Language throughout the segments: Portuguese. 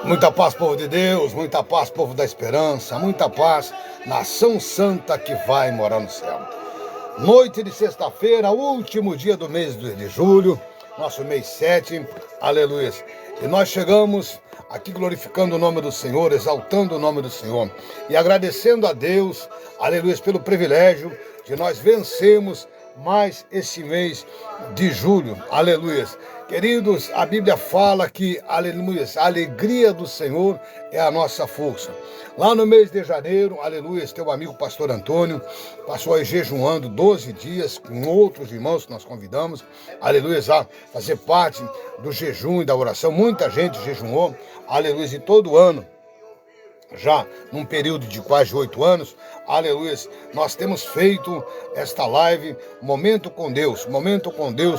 Muita paz, povo de Deus, muita paz, povo da esperança, muita paz, nação santa que vai morar no céu. Noite de sexta-feira, último dia do mês de julho, nosso mês 7, aleluia. E nós chegamos aqui glorificando o nome do Senhor, exaltando o nome do Senhor e agradecendo a Deus, aleluia, pelo privilégio de nós vencermos mais esse mês de julho, aleluia. Queridos, a Bíblia fala que, aleluia, a alegria do Senhor é a nossa força. Lá no mês de janeiro, aleluia, teu amigo pastor Antônio passou aí jejuando 12 dias com outros irmãos que nós convidamos, aleluia, a fazer parte do jejum e da oração. Muita gente jejuou, aleluia, e todo ano, já num período de quase 8 anos, aleluia, nós temos feito esta live, Momento com Deus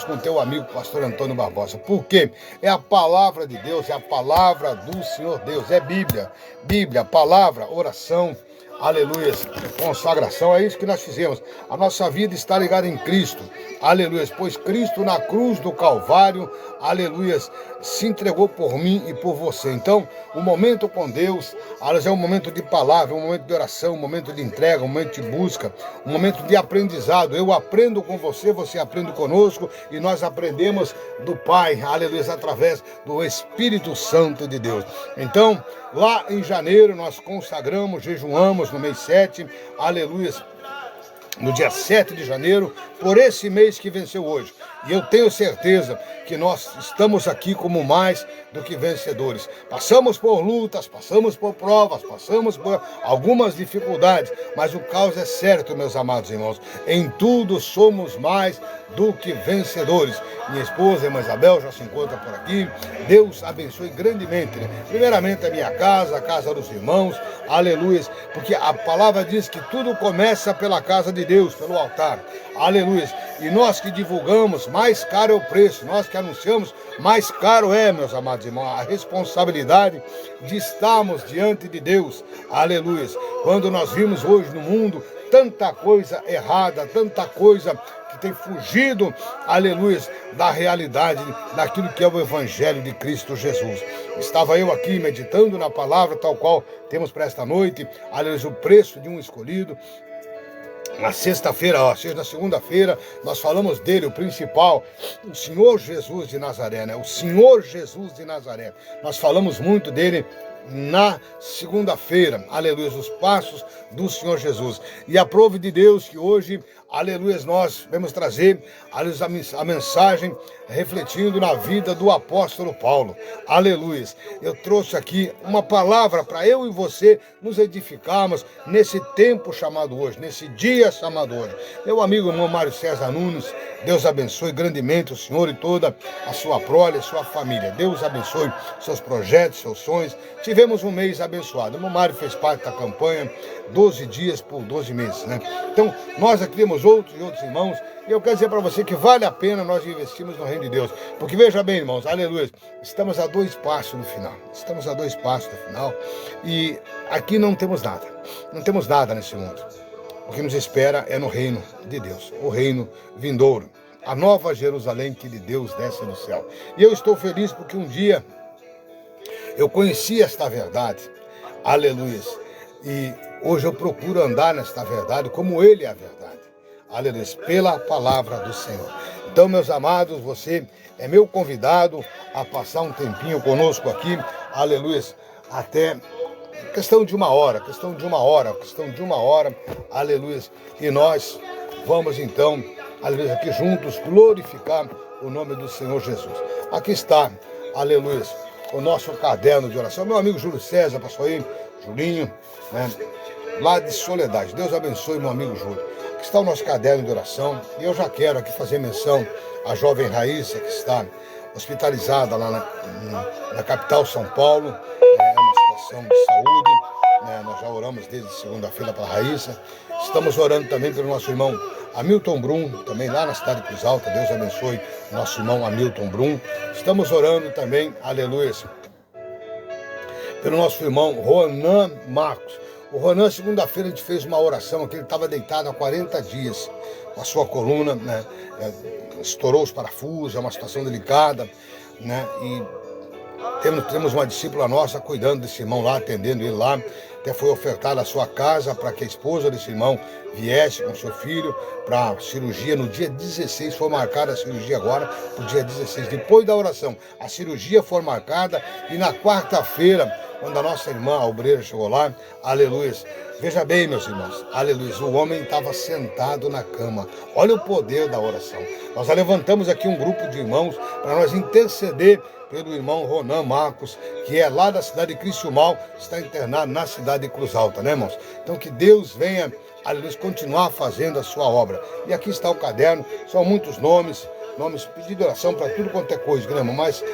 com teu amigo pastor Antônio Barbosa. Por quê? É a palavra de Deus, é a palavra do Senhor Deus, é Bíblia, palavra, oração, aleluia, consagração, é isso que nós fizemos. A nossa vida está ligada em Cristo, aleluia, pois Cristo na cruz do Calvário, aleluia, se entregou por mim e por você. Então, o momento com Deus, aleluia, é um momento de palavra, um momento de oração, um momento de entrega, um momento de busca, um momento de aprendizado. Eu aprendo com você, você aprende conosco e nós aprendemos do Pai, aleluia, através do Espírito Santo de Deus. Então, lá em janeiro nós consagramos, jejuamos no mês 7, aleluia, no dia 7 de janeiro, por esse mês que venceu hoje. E eu tenho certeza que nós estamos aqui como mais do que vencedores. Passamos por lutas, passamos por provas, passamos por algumas dificuldades, mas o caos é certo, meus amados irmãos. Em tudo somos mais do que vencedores. Minha esposa, irmã Isabel, já se encontra por aqui. Deus abençoe grandemente, né? Primeiramente a minha casa, a casa dos irmãos, aleluia, porque a palavra diz que tudo começa pela casa de Deus, pelo altar, aleluia. E nós que divulgamos, mais caro é o preço, nós que anunciamos, mais caro é, meus amados irmãos, a responsabilidade de estarmos diante de Deus, aleluia. Quando nós vimos hoje no mundo tanta coisa errada, tanta coisa que tem fugido, aleluia, da realidade, daquilo que é o Evangelho de Cristo Jesus. Estava eu aqui meditando na palavra, tal qual temos para esta noite, aleluia, o preço de um escolhido. Na sexta-feira, na segunda-feira, nós falamos dele, o principal, o Senhor Jesus de Nazaré, né? O Senhor Jesus de Nazaré. Nós falamos muito dele na segunda-feira, aleluia, os passos do Senhor Jesus. E aprove de Deus que hoje, aleluia, nós vamos trazer, aleluia, a mensagem refletindo na vida do apóstolo Paulo, aleluia. Eu trouxe aqui uma palavra para eu e você nos edificarmos nesse tempo chamado hoje, nesse dia chamado hoje. Meu amigo irmão Mário César Nunes, Deus abençoe grandemente o senhor e toda a sua prole, a sua família. Deus abençoe seus projetos, seus sonhos. Tivemos um mês abençoado. O irmão Mário fez parte da campanha 12 dias por 12 meses, né? Então, nós aqui temos outros irmãos, e eu quero dizer para você que vale a pena nós investirmos no reino de Deus. Porque veja bem, irmãos, aleluia, estamos a 2 passos do final. Estamos a 2 passos do final. E aqui não temos nada. Não temos nada nesse mundo. O que nos espera é no reino de Deus, o reino vindouro, a nova Jerusalém que de Deus desce do céu. E eu estou feliz porque um dia eu conheci esta verdade, aleluia, e hoje eu procuro andar nesta verdade como Ele é a verdade, aleluia, pela palavra do Senhor. Então, meus amados, você é meu convidado a passar um tempinho conosco aqui, aleluia, até questão de uma hora, aleluia, e nós vamos então, aleluia, aqui juntos glorificar o nome do Senhor Jesus. Aqui está, aleluia, o nosso caderno de oração. Meu amigo Júlio César passou aí, Julinho, né, lá de Soledade. Deus abençoe meu amigo Júlio. Aqui está o nosso caderno de oração. E eu já quero aqui fazer menção à jovem Raíssa, que está hospitalizada lá na capital São Paulo. É uma situação de saúde, né? Nós já oramos desde segunda-feira para a Raíssa. Estamos orando também pelo nosso irmão Hamilton Brum, também lá na cidade de Cruz Alta. Deus abençoe nosso irmão Hamilton Brum. Estamos orando também, aleluia, pelo nosso irmão Ronan Marcos. O Ronan, segunda-feira, a gente fez uma oração aqui, ele estava deitado há 40 dias com a sua coluna, né? Estourou os parafusos, é uma situação delicada, né? E Temos uma discípula nossa cuidando desse irmão lá, atendendo ele lá. Até foi ofertada a sua casa para que a esposa desse irmão viesse com seu filho para a cirurgia no dia 16. Foi marcada a cirurgia agora para o dia 16. Depois da oração, a cirurgia foi marcada e na quarta-feira, quando a nossa irmã, a obreira, chegou lá, aleluia. Veja bem, meus irmãos, aleluia, o homem estava sentado na cama. Olha o poder da oração. Nós levantamos aqui um grupo de irmãos para nós interceder pelo irmão Ronan Marcos, que é lá da cidade de Criciúmal, está internado na cidade de Cruz Alta, né, irmãos? Então que Deus venha, aleluia, continuar fazendo a sua obra. E aqui está o caderno, são muitos nomes, pedido de oração para tudo quanto é coisa, né, irmão? Mas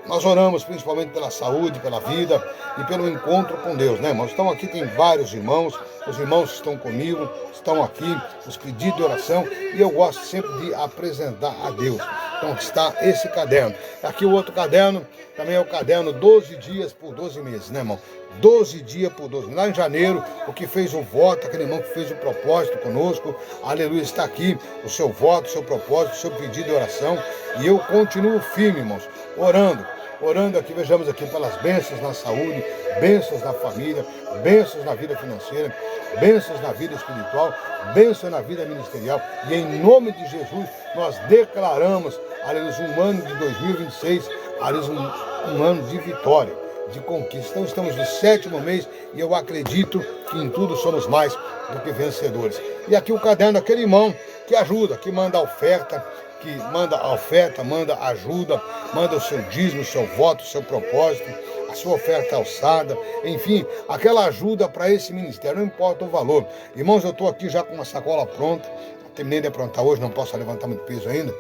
nós oramos principalmente pela saúde, pela vida e pelo encontro com Deus, né, irmãos? Então aqui tem vários irmãos, os irmãos que estão comigo, estão aqui, os pedidos de oração, e eu gosto sempre de apresentar a Deus. Então está esse caderno. Aqui o outro caderno, também é o caderno 12 dias por 12 meses, né, irmão? 12 dias por 12 meses. Lá em janeiro, o que fez o voto, aquele irmão que fez o propósito conosco, aleluia, está aqui o seu voto, o seu propósito, o seu pedido de oração. E eu continuo firme, irmãos, orando aqui, vejamos aqui pelas bênçãos na saúde, bênçãos na família, bênçãos na vida financeira, bênçãos na vida espiritual, bênçãos na vida ministerial. E em nome de Jesus, nós declaramos, aleluia, um ano de 2026, aleluia, um ano de vitória, de conquista. Então estamos no 7º mês e eu acredito que em tudo somos mais do que vencedores. E aqui o caderno daquele irmão que ajuda, que manda a oferta, manda ajuda, manda o seu dízimo, o seu voto, o seu propósito, a sua oferta alçada, enfim, aquela ajuda para esse ministério, não importa o valor. Irmãos, eu estou aqui já com uma sacola pronta, terminei de aprontar hoje, não posso levantar muito peso ainda,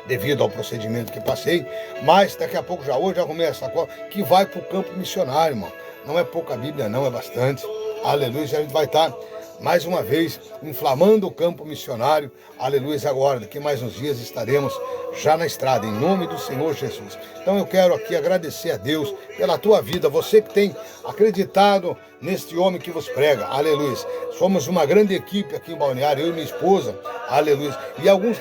devido ao procedimento que passei, mas daqui a pouco hoje arrumei a sacola que vai para o campo missionário, irmão. Não é pouca Bíblia não, é bastante, aleluia, a gente vai estar mais uma vez inflamando o campo missionário, aleluia, agora, daqui mais uns dias estaremos já na estrada, em nome do Senhor Jesus. Então eu quero aqui agradecer a Deus pela tua vida, você que tem acreditado neste homem que vos prega, aleluia. Somos uma grande equipe aqui em Balneário, eu e minha esposa, aleluia. E alguns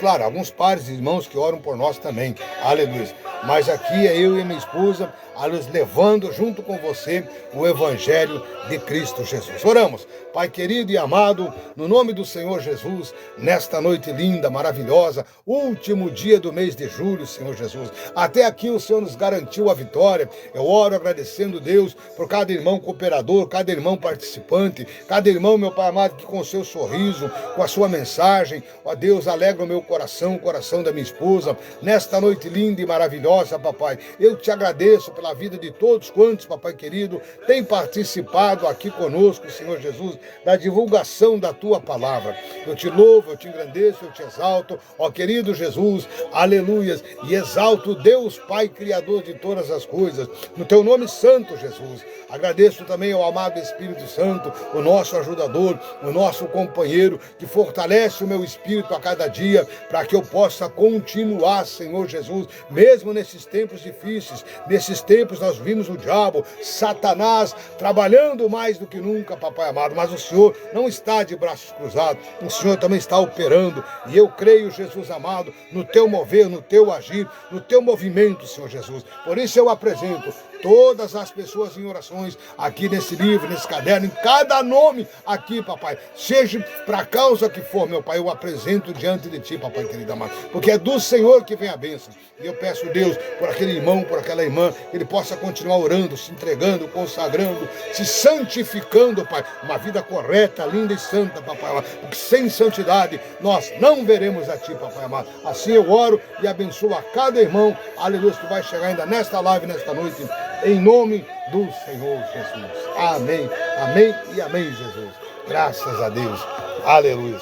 pares de irmãos que oram por nós também, aleluia. Mas aqui é eu e minha esposa, aleluia, levando junto com você o Evangelho de Cristo Jesus. Oramos, Pai querido e amado, no nome do Senhor Jesus, nesta noite linda, maravilhosa, último dia do mês de julho, Senhor Jesus. Até aqui o Senhor nos garantiu a vitória. Eu oro agradecendo, Deus, por cada irmão cooperador, cada irmão participante, cada irmão, meu Pai amado, que com o seu sorriso, com a sua mensagem, ó Deus, alegra o meu coração, o coração da minha esposa, nesta noite linda e maravilhosa, papai. Eu te agradeço pela vida de todos quantos, papai querido, tem participado aqui conosco, Senhor Jesus, da divulgação da tua palavra. Eu te louvo, eu te engrandeço, eu te exalto, ó querido Jesus, aleluias, e exalto Deus Pai, Criador de todas as coisas, no teu nome santo, Jesus. Agradeço também ao amado Espírito Santo, o nosso ajudador, o nosso companheiro, que fortalece o meu espírito a cada dia, para que eu possa continuar, Senhor Jesus, mesmo nesses tempos difíceis, nesses tempos nós vimos o diabo, Satanás, trabalhando mais do que nunca, papai amado, mas o Senhor não está de braços cruzados, o Senhor também está operando, e eu creio, Jesus amado, no teu mover, no teu agir, no teu movimento, Senhor Jesus. Por isso eu apresento todas as pessoas em orações aqui nesse livro, nesse caderno, em cada nome aqui, papai, seja para a causa que for, meu pai, eu apresento diante de ti, papai querido amado, porque é do Senhor que vem a bênção. E eu peço, Deus, por aquele irmão, por aquela irmã, que ele possa continuar orando, se entregando, consagrando, se santificando, pai, uma vida correta, linda e santa, papai amado, porque sem santidade nós não veremos a ti, papai amado. Assim eu oro e abençoo a cada irmão, aleluia, que vai chegar ainda nesta live, nesta noite, em nome do Senhor Jesus. Amém, amém e amém, Jesus. Graças a Deus, aleluia.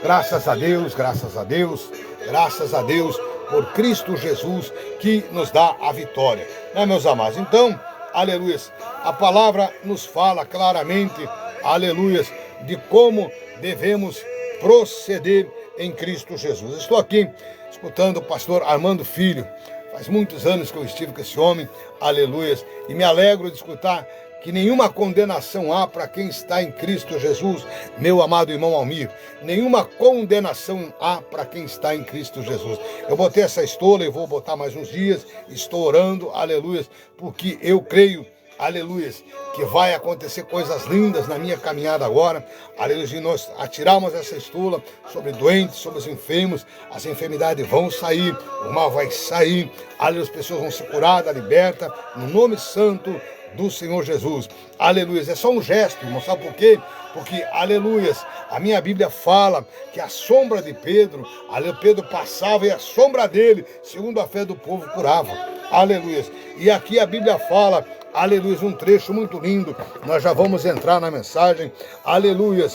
Graças a Deus, graças a Deus, graças a Deus por Cristo Jesus que nos dá a vitória, né, meus amados? Então, aleluia, a palavra nos fala claramente, aleluia, de como devemos proceder em Cristo Jesus. Estou aqui escutando o pastor Armando Filho. Faz muitos anos que eu estive com esse homem, aleluia, e me alegro de escutar que nenhuma condenação há para quem está em Cristo Jesus, meu amado irmão Almir. Nenhuma condenação há para quem está em Cristo Jesus. Eu botei essa estola e vou botar mais uns dias, estou orando, aleluia, porque eu creio, aleluia, que vai acontecer coisas lindas na minha caminhada agora, aleluia, e nós atiramos essa estola sobre doentes, sobre os enfermos, as enfermidades vão sair, o mal vai sair, aleluia, as pessoas vão ser curadas, libertas, no nome santo do Senhor Jesus, aleluia. É só um gesto, irmão, sabe por quê? Porque, aleluia, a minha Bíblia fala que a sombra de Pedro, aleluia, Pedro passava e a sombra dele, segundo a fé do povo, curava, aleluia. E aqui a Bíblia fala, aleluia, um trecho muito lindo, nós já vamos entrar na mensagem, aleluia.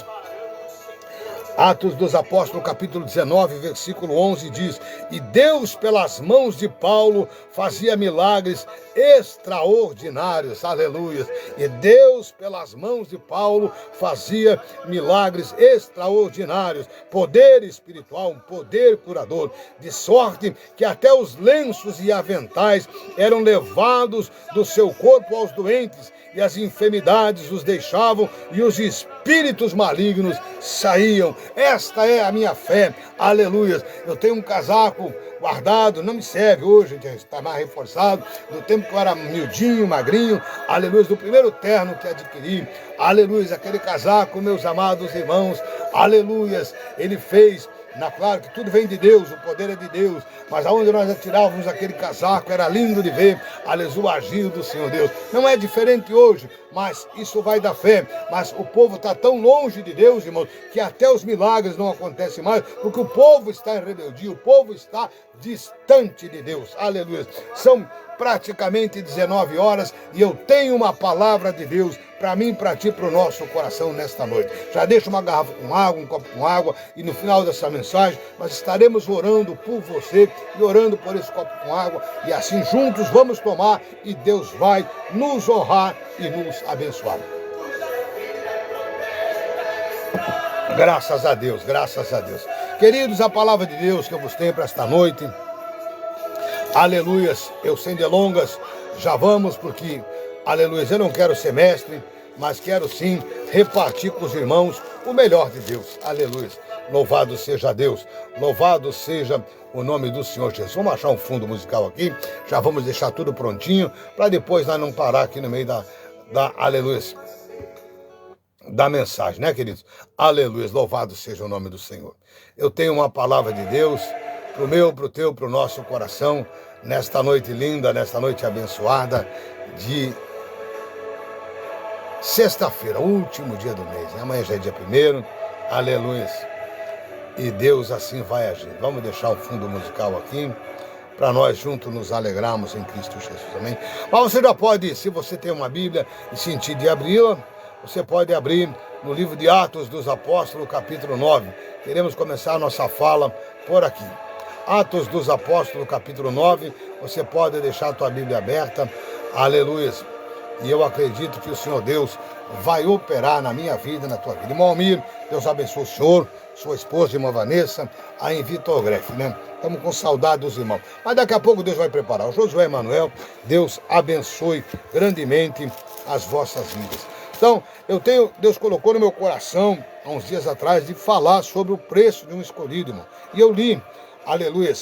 Atos dos Apóstolos, capítulo 19, versículo 11, diz: e Deus, pelas mãos de Paulo, fazia milagres extraordinários, aleluia. E Deus, pelas mãos de Paulo, fazia milagres extraordinários, poder espiritual, um poder curador, de sorte que até os lenços e aventais eram levados do seu corpo aos doentes, e as enfermidades os deixavam, e os espíritos malignos saíam. Esta é a minha fé, aleluia. Eu tenho um casaco guardado, não me serve hoje, já está mais reforçado, do tempo que eu era miudinho, magrinho, aleluia, do primeiro terno que adquiri, aleluia, aquele casaco, meus amados irmãos, aleluia, ele fez. Claro que tudo vem de Deus, o poder é de Deus, mas aonde nós atirávamos aquele casaco, era lindo de ver, aleluia, o agir do Senhor Deus. Não é diferente hoje, mas isso vai da fé. Mas o povo está tão longe de Deus, irmãos, que até os milagres não acontecem mais, porque o povo está em rebeldia, o povo está distante de Deus, aleluia. São praticamente 19 horas e eu tenho uma palavra de Deus para mim, para ti, para o nosso coração nesta noite. Já deixa uma garrafa com água, um copo com água, e no final dessa mensagem nós estaremos orando por você e orando por esse copo com água, e assim juntos vamos tomar e Deus vai nos honrar e nos abençoar. Graças a Deus, graças a Deus. Queridos, a palavra de Deus que eu vos tenho para esta noite, aleluias, eu sem delongas, já vamos, porque, aleluias, eu não quero ser mestre, mas quero sim repartir com os irmãos o melhor de Deus, aleluias. Louvado seja Deus, louvado seja o nome do Senhor Jesus. Vamos achar um fundo musical aqui, já vamos deixar tudo prontinho, para depois nós não parar aqui no meio da aleluias, da mensagem, né, queridos? Aleluia, louvado seja o nome do Senhor. Eu tenho uma palavra de Deus pro meu, pro teu, pro nosso coração, nesta noite linda, nesta noite abençoada de sexta-feira, último dia do mês. Amanhã já é dia 1º, aleluia. E Deus assim vai agir. Vamos deixar o fundo musical aqui, para nós juntos nos alegrarmos em Cristo Jesus, amém? Mas você já pode, se você tem uma Bíblia e sentir de abri-la, você pode abrir no livro de Atos dos Apóstolos, capítulo 9. Queremos começar a nossa fala por aqui. Atos dos Apóstolos, capítulo 9, você pode deixar a tua Bíblia aberta, aleluia. E eu acredito que o Senhor Deus vai operar na minha vida, na tua vida. Irmão Almir, Deus abençoe o senhor, sua esposa, irmã Vanessa, aí em Vitor Grefe, né? Estamos com saudade dos irmãos. Mas daqui a pouco Deus vai preparar. O Josué Emanuel, Deus abençoe grandemente as vossas vidas. Então, Deus colocou no meu coração, há uns dias atrás, de falar sobre o preço de um escolhido, irmão. E eu li, aleluia,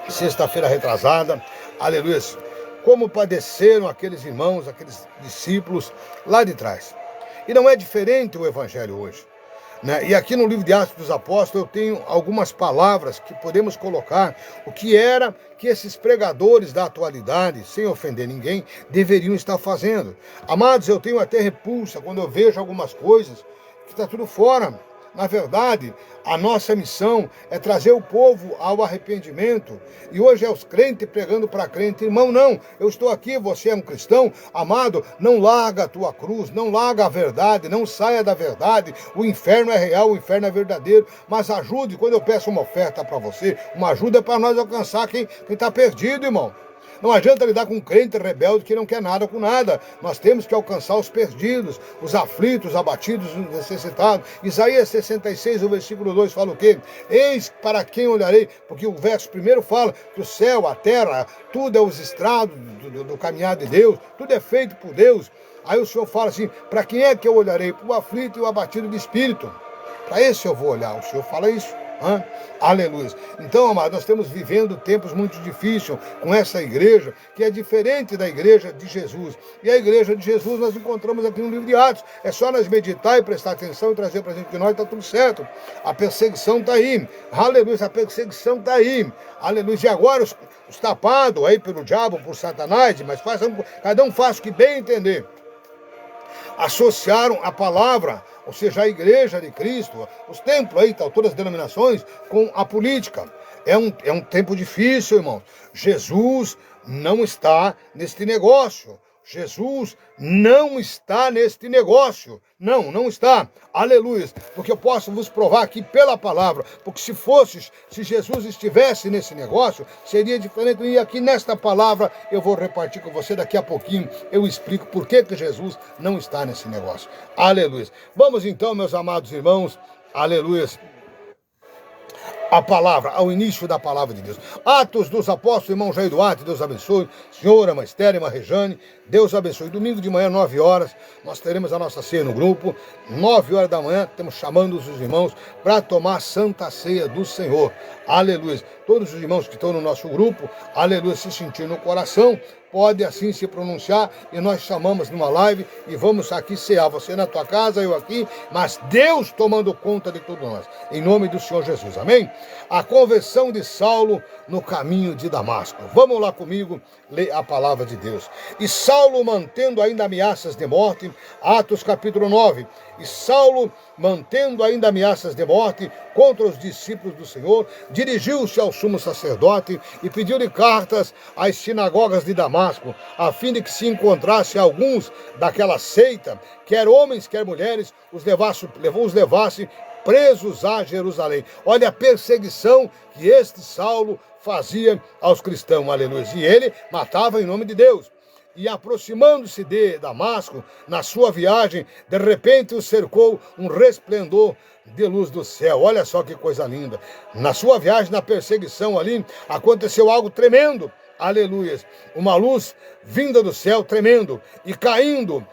sexta-feira retrasada, aleluia, como padeceram aqueles irmãos, aqueles discípulos lá de trás. E não é diferente o evangelho hoje, né? E aqui no livro de Atos dos Apóstolos eu tenho algumas palavras que podemos colocar o que era que esses pregadores da atualidade, sem ofender ninguém, deveriam estar fazendo. Amados, eu tenho até repulsa quando eu vejo algumas coisas que está tudo fora. Na verdade, a nossa missão é trazer o povo ao arrependimento. E hoje é os crentes pregando para crente. Irmão, não, eu estou aqui, você é um cristão. Amado, não larga a tua cruz, não larga a verdade, não saia da verdade. O inferno é real, o inferno é verdadeiro. Mas ajude, quando eu peço uma oferta para você, uma ajuda para nós alcançar quem está perdido, irmão. Não adianta lidar com um crente rebelde que não quer nada com nada. Nós temos que alcançar os perdidos, os aflitos, os abatidos, os necessitados. Isaías 66, o versículo 2 fala o quê? Eis para quem olharei, porque o verso primeiro fala que o céu, a terra, tudo é os estrados do caminhar de Deus, tudo é feito por Deus. Aí o Senhor fala assim, para quem é que eu olharei? Para o aflito e o abatido de espírito. Para esse eu vou olhar. O Senhor fala isso. Aleluia. Então, amados, nós estamos vivendo tempos muito difíceis com essa igreja, que é diferente da igreja de Jesus. E a igreja de Jesus nós encontramos aqui no livro de Atos. É só nós meditar e prestar atenção e trazer para a gente que nós está tudo certo. A perseguição está aí. Aleluia, a perseguição está aí. Aleluia. E agora os tapados aí pelo diabo, por Satanás, mas cada um faz o que bem entender. Associaram a palavra, ou seja, a igreja de Cristo, os templos aí, todas as denominações, com a política. É um tempo difícil, irmãos. Jesus não está neste negócio. Jesus não está neste negócio. Não está. Aleluia. Porque eu posso vos provar aqui pela palavra. Porque se Jesus estivesse nesse negócio, seria diferente. E aqui nesta palavra eu vou repartir com você daqui a pouquinho. Eu explico por que Jesus não está nesse negócio. Aleluia. Vamos então, meus amados irmãos. Aleluia. A palavra, ao início da palavra de Deus. Atos dos Apóstolos, irmão Jair Duarte, Deus abençoe. Senhora, irmã Esther, irmã Rejane, Deus abençoe. Domingo de manhã, 9 horas, nós teremos a nossa ceia no grupo. 9 horas da manhã, estamos chamando os irmãos para tomar a santa ceia do Senhor. Aleluia. Todos os irmãos que estão no nosso grupo, aleluia, se sentir no coração, pode assim se pronunciar e nós chamamos numa live e vamos aqui cear. Você na tua casa, eu aqui, mas Deus tomando conta de todos nós. Em nome do Senhor Jesus, amém? A conversão de Saulo no caminho de Damasco. Vamos lá comigo ler a palavra de Deus. E Saulo, mantendo ainda ameaças de morte, Atos capítulo 9. E Saulo, mantendo ainda ameaças de morte contra os discípulos do Senhor, dirigiu-se ao sumo sacerdote e pediu-lhe cartas às sinagogas de Damasco, a fim de que se encontrasse alguns daquela seita, quer homens, quer mulheres, os levasse presos a Jerusalém. Olha a perseguição que este Saulo fazia aos cristãos, aleluia. E ele matava em nome de Deus. E aproximando-se de Damasco, na sua viagem, de repente o cercou um resplendor de luz do céu. Olha só que coisa linda. Na sua viagem, na perseguição ali, aconteceu algo tremendo. Aleluia. Uma luz vinda do céu tremendo e caindo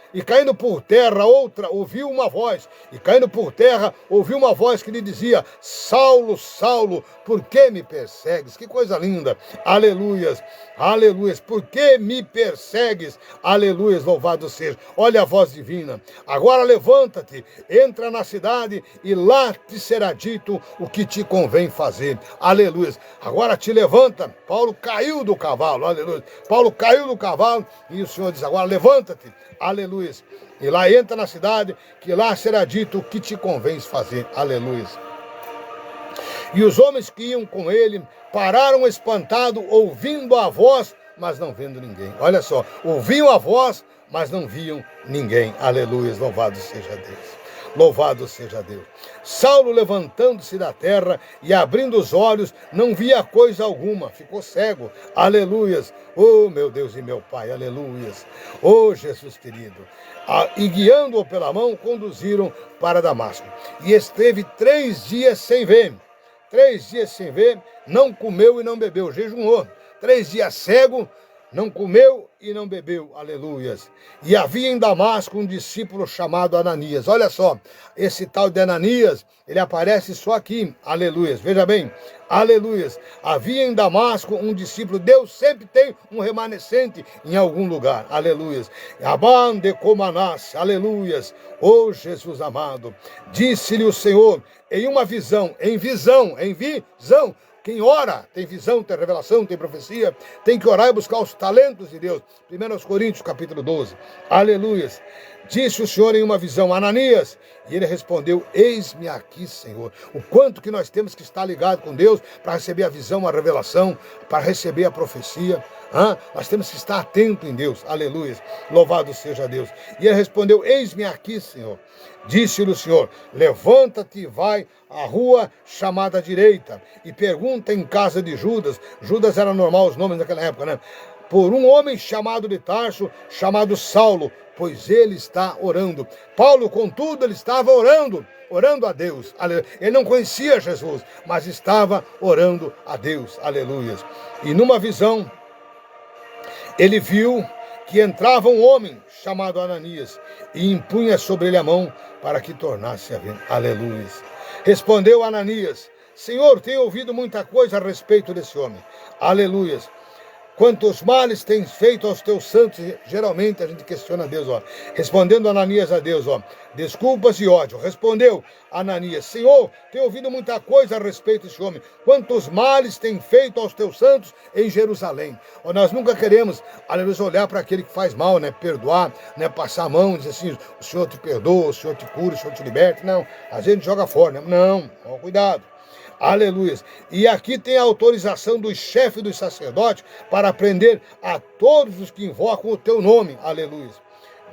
por terra, ouviu uma voz. E caindo por terra, ouviu uma voz que lhe dizia: Saulo, Saulo, por que me persegues? Que coisa linda. Aleluias. Aleluias. Por que me persegues? Aleluias. Louvado seja. Olha a voz divina. Agora levanta-te, entra na cidade e lá te será dito o que te convém fazer. Aleluias. Agora te levanta. Paulo caiu do cavalo. Aleluia. Paulo caiu do cavalo e o Senhor diz: agora levanta-te. Aleluia. E lá entra na cidade, que lá será dito o que te convém fazer. Aleluia. E os homens que iam com ele pararam espantados, ouvindo a voz, mas não vendo ninguém. Olha só, ouviam a voz, mas não viam ninguém. Aleluia. Louvado seja Deus. Louvado seja Deus. Saulo, levantando-se da terra e abrindo os olhos, não via coisa alguma, ficou cego. Aleluias. Oh, meu Deus e meu Pai, aleluias. Oh, Jesus querido. E guiando-o pela mão, conduziram para Damasco. E esteve 3 dias sem ver. 3 dias sem ver, não comeu e não bebeu, jejuou. 3 dias cego, não comeu e não bebeu, aleluias. E havia em Damasco um discípulo chamado Ananias. Olha só, esse tal de Ananias, ele aparece só aqui, aleluias. Veja bem, aleluias. Havia em Damasco um discípulo. Deus sempre tem um remanescente em algum lugar, aleluias. Abande comanás, aleluias. Oh, Jesus amado, disse-lhe o Senhor em uma visão, em visão. Quem ora tem visão, tem revelação, tem profecia, tem que orar e buscar os talentos de Deus. 1 Coríntios, capítulo 12. Aleluias. Disse o Senhor em uma visão: Ananias. E ele respondeu: eis-me aqui, Senhor. O quanto que nós temos que estar ligados com Deus para receber a visão, a revelação, para receber a profecia. Nós temos que estar atentos em Deus. Aleluia. Louvado seja Deus. E ele respondeu: eis-me aqui, Senhor. Disse-lhe o Senhor: levanta-te e vai à rua chamada direita e pergunta em casa de Judas. Judas era normal os nomes naquela época, né? por um homem chamado de Tarso, chamado Saulo, pois ele está orando. Paulo, contudo, ele estava orando a Deus. Ele não conhecia Jesus, mas estava orando a Deus. Aleluia. E numa visão, ele viu que entrava um homem chamado Ananias e impunha sobre ele a mão para que tornasse a ver. Aleluia. Respondeu Ananias: Senhor, tenho ouvido muita coisa a respeito desse homem. Aleluia. Quantos males tens feito aos teus santos? Geralmente a gente questiona a Deus, Respondendo Ananias a Deus, desculpas e ódio. Respondeu Ananias: Senhor, tenho ouvido muita coisa a respeito desse homem. Quantos males tem feito aos teus santos em Jerusalém? Nós nunca queremos, aleluia, olhar para aquele que faz mal, perdoar, passar a mão, dizer assim, o Senhor te perdoa, o Senhor te cura, o Senhor te liberta. Não, às vezes a gente joga fora, Não, cuidado. Aleluia. E aqui tem a autorização do chefe dos sacerdotes para prender a todos os que invocam o teu nome. Aleluia.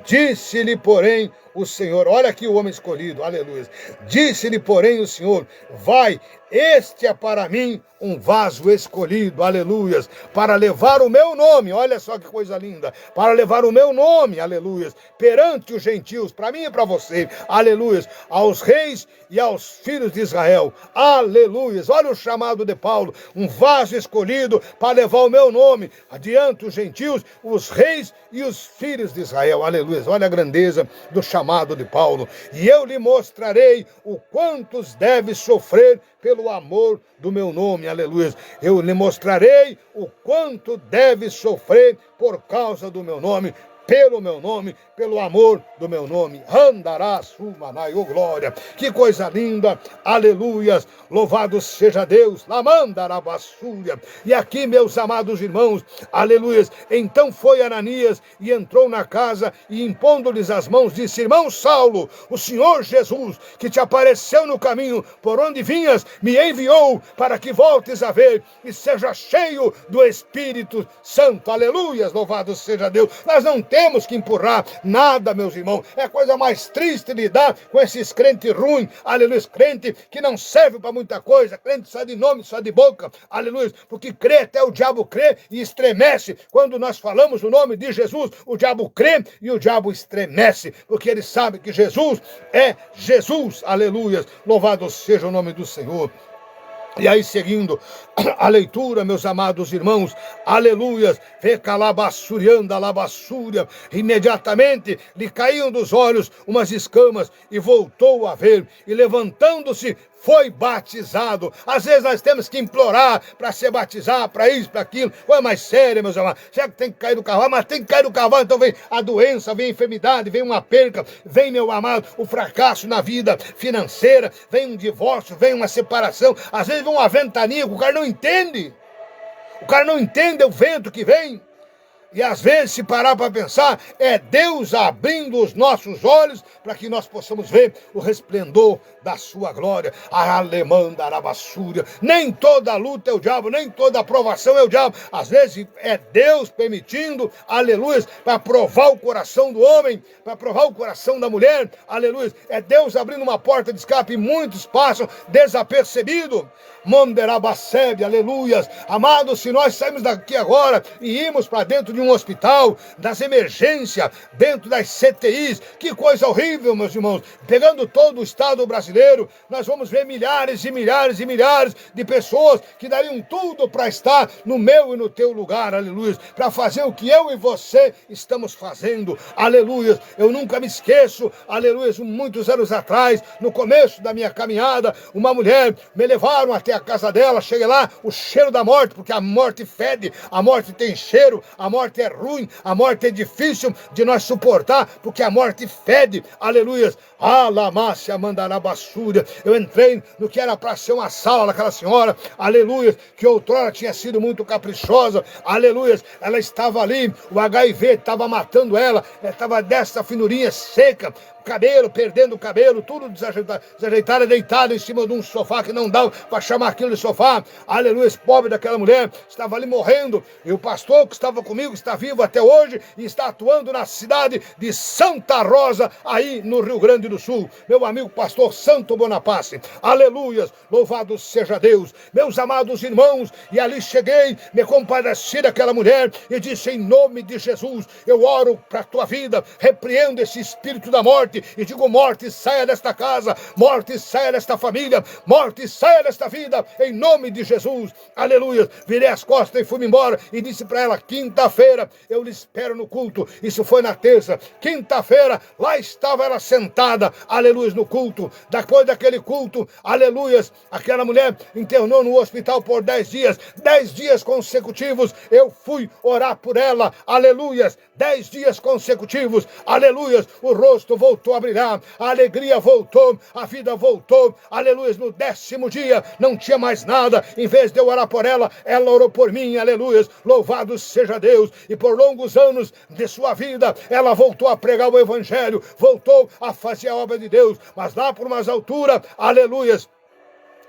Disse-lhe, porém, o Senhor, olha aqui o homem escolhido, aleluia. Disse-lhe, porém, o Senhor: vai, este é para mim um vaso escolhido, aleluia, para levar o meu nome, olha só que coisa linda, para levar o meu nome, aleluia, perante os gentios, para mim e para você, aleluia, aos reis e aos filhos de Israel, aleluia. Olha o chamado de Paulo, um vaso escolhido para levar o meu nome adiante os gentios, os reis e os filhos de Israel, aleluia. Olha a grandeza do chamado de Paulo. E eu lhe mostrarei o quantos deve sofrer pelo amor do meu nome, aleluia. Eu lhe mostrarei o quanto deve sofrer por causa do meu nome, pelo meu nome, pelo amor do meu nome. Andará sumanai, oh glória. Que coisa linda, aleluias. Louvado seja Deus. Lamandarabasúria. E aqui, meus amados irmãos, aleluias. Então foi Ananias e entrou na casa e impondo-lhes as mãos, disse: irmão Saulo, o Senhor Jesus, que te apareceu no caminho por onde vinhas, me enviou para que voltes a ver e seja cheio do Espírito Santo. Aleluias, louvado seja Deus. Nós não temos que empurrar nada, meus irmãos. É a coisa mais triste lidar com esses crentes ruins, aleluia, crente que não serve para muita coisa, crente só de nome, só de boca, aleluia, porque crê, até o diabo crê e estremece. Quando nós falamos o nome de Jesus, o diabo crê e o diabo estremece, porque ele sabe que Jesus é Jesus, aleluia, louvado seja o nome do Senhor. E aí, seguindo a leitura, meus amados irmãos, aleluias, recalabassurianda, alabassúria, imediatamente lhe caíam dos olhos umas escamas e voltou a ver, e levantando-se, foi batizado. Às vezes nós temos que implorar para ser batizado, para isso, para aquilo. Coisa mais séria, meus amados. Será que tem que cair do cavalo? Mas tem que cair do cavalo, então vem a doença, vem a enfermidade, vem uma perca, vem, meu amado, o fracasso na vida financeira, vem um divórcio, vem uma separação. Às vezes vem uma ventania que o cara não entende. O cara não entende o vento que vem. E às vezes, se parar para pensar, é Deus abrindo os nossos olhos para que nós possamos ver o resplendor da sua glória. A alemã da arabassúria. Nem toda luta é o diabo, nem toda aprovação é o diabo. Às vezes é Deus permitindo, aleluia, para provar o coração do homem, para provar o coração da mulher, aleluia. É Deus abrindo uma porta de escape e muitos passam desapercebidos. Monderabacebe, aleluias. Amados, se nós saímos daqui agora e irmos para dentro de um hospital, das emergências, dentro das CTIs, que coisa horrível, meus irmãos. Pegando todo o estado brasileiro, nós vamos ver milhares e milhares e milhares de pessoas que dariam tudo para estar no meu e no teu lugar, aleluia, para fazer o que eu e você estamos fazendo, aleluia. Eu nunca me esqueço, aleluia, muitos anos atrás, no começo da minha caminhada, uma mulher me levaram até a casa dela, cheguei lá, o cheiro da morte, porque a morte fede, a morte tem cheiro, a morte é ruim, a morte é difícil de nós suportar, porque a morte fede, aleluia. Alamácia mandarabassúria. Eu entrei no que era para ser uma sala daquela senhora, aleluia, que outrora tinha sido muito caprichosa, aleluia. Ela estava ali, o HIV estava matando ela estava dessa finurinha seca, cabelo, perdendo o cabelo, tudo desajeitada, deitada em cima de um sofá que não dava para chamar aquilo de sofá, aleluia. Pobre daquela mulher, estava ali morrendo, e o pastor que estava comigo está vivo até hoje e está atuando na cidade de Santa Rosa, aí no Rio Grande do Sul. Meu amigo pastor Santo Bonaparte, aleluias, louvado seja Deus. Meus amados irmãos, e ali cheguei, me compadeci daquela mulher e disse: em nome de Jesus, eu oro para a tua vida, repreendo esse espírito da morte e digo: morte, saia desta casa, morte, saia desta família, morte, saia desta vida, em nome de Jesus, aleluia. Virei as costas e fui embora e disse para ela: quinta-feira eu lhe espero no culto. Isso foi na terça. Quinta-feira, lá estava ela sentada, aleluia, no culto. Depois daquele culto, aleluia, aquela mulher internou no hospital por 10 dias, 10 dias consecutivos, eu fui orar por ela, aleluia, 10 dias consecutivos, aleluia, o rosto voltou a brilhar, a alegria voltou, a vida voltou, aleluia. No 10º dia, não tinha mais nada, em vez de eu orar por ela, ela orou por mim, aleluia, louvado seja Deus. E por longos anos de sua vida, ela voltou a pregar o evangelho, voltou a fazer a obra de Deus, mas lá por umas alturas, aleluia,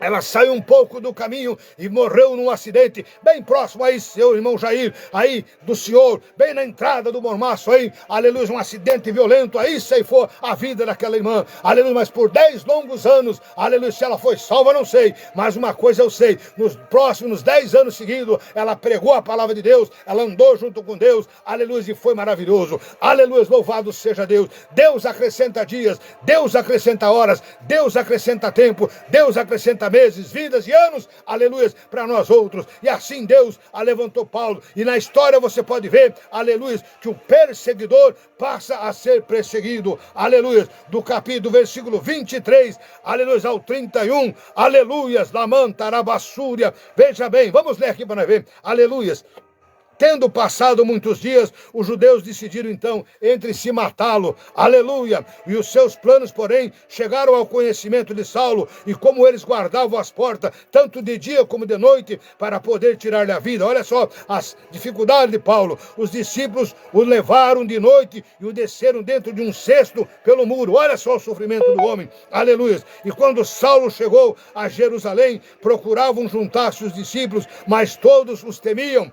ela saiu um pouco do caminho e morreu num acidente bem próximo aí, seu irmão Jair, aí do senhor, bem na entrada do Mormaço aí, aleluia, um acidente violento, aí ceifou a vida daquela irmã, aleluia. Mas por 10 longos anos, aleluia, se ela foi salva, não sei, mas uma coisa eu sei, nos próximos 10 anos seguidos, ela pregou a palavra de Deus, ela andou junto com Deus, aleluia, e foi maravilhoso, aleluia, louvado seja Deus. Deus acrescenta dias, Deus acrescenta horas, Deus acrescenta tempo, Deus acrescenta meses, vidas e anos, aleluia, para nós outros. E assim Deus levantou Paulo. E na história você pode ver, aleluia, que o perseguidor passa a ser perseguido, aleluia, do capítulo, versículo 23, aleluia, ao 31, aleluia, Lamantarabassúria. Veja bem, vamos ler aqui para nós ver, aleluia. Tendo passado muitos dias, os judeus decidiram então entre si matá-lo, aleluia, e os seus planos, porém, chegaram ao conhecimento de Saulo, e como eles guardavam as portas, tanto de dia como de noite, para poder tirar-lhe a vida. Olha só as dificuldades de Paulo. Os discípulos o levaram de noite e o desceram dentro de um cesto pelo muro. Olha só o sofrimento do homem, aleluia. E quando Saulo chegou a Jerusalém, procuravam juntar-se os discípulos, mas todos os temiam,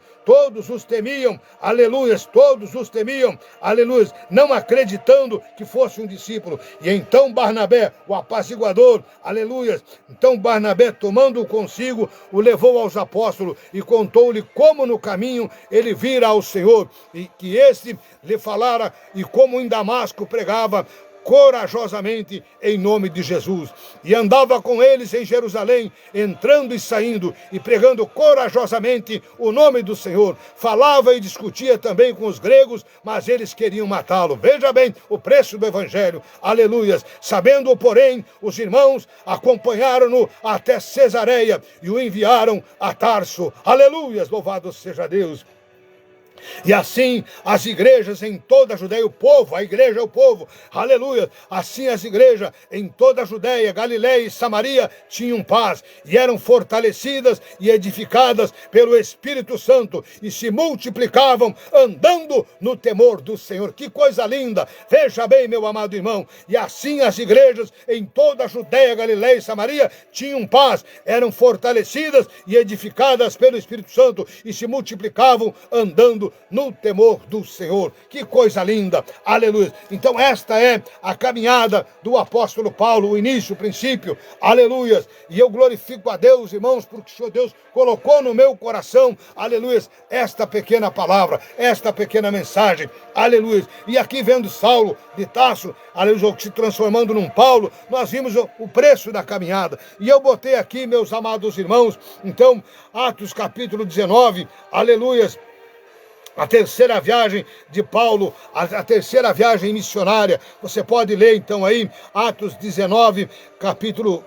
aleluia, todos os temiam, aleluia, não acreditando que fosse um discípulo. E então Barnabé, o apaziguador, aleluia, então Barnabé, tomando-o consigo, o levou aos apóstolos e contou-lhe como no caminho ele vira ao Senhor, e que este lhe falara, e como em Damasco pregava corajosamente em nome de Jesus. E andava com eles em Jerusalém, entrando e saindo, e pregando corajosamente o nome do Senhor. Falava e discutia também com os gregos, mas eles queriam matá-lo. Veja bem o preço do evangelho, aleluias. Sabendo, porém, os irmãos acompanharam-no até Cesareia e o enviaram a Tarso. Aleluias, louvado seja Deus. E assim as igrejas em toda a Judéia, o povo, a igreja é o povo, aleluia, assim as igrejas em toda a Judéia, Galileia e Samaria tinham paz, e eram fortalecidas e edificadas pelo Espírito Santo, e se multiplicavam andando no temor do Senhor. Que coisa linda! Veja bem, meu amado irmão, e assim as igrejas em toda a Judéia, Galileia e Samaria tinham paz, eram fortalecidas e edificadas pelo Espírito Santo, e se multiplicavam andando no temor do Senhor. Que coisa linda, aleluia. Então esta é a caminhada do apóstolo Paulo, o início, o princípio, aleluia. E eu glorifico a Deus, irmãos, porque o Senhor Deus colocou no meu coração, aleluia, esta pequena palavra, esta pequena mensagem, aleluia. E aqui vendo Saulo de Tarso, aleluia, se transformando num Paulo, nós vimos o preço da caminhada. E eu botei aqui, meus amados irmãos, então, Atos capítulo 19, aleluia, a terceira viagem de Paulo, a terceira viagem missionária. Você pode ler então aí, Atos 19, capítulo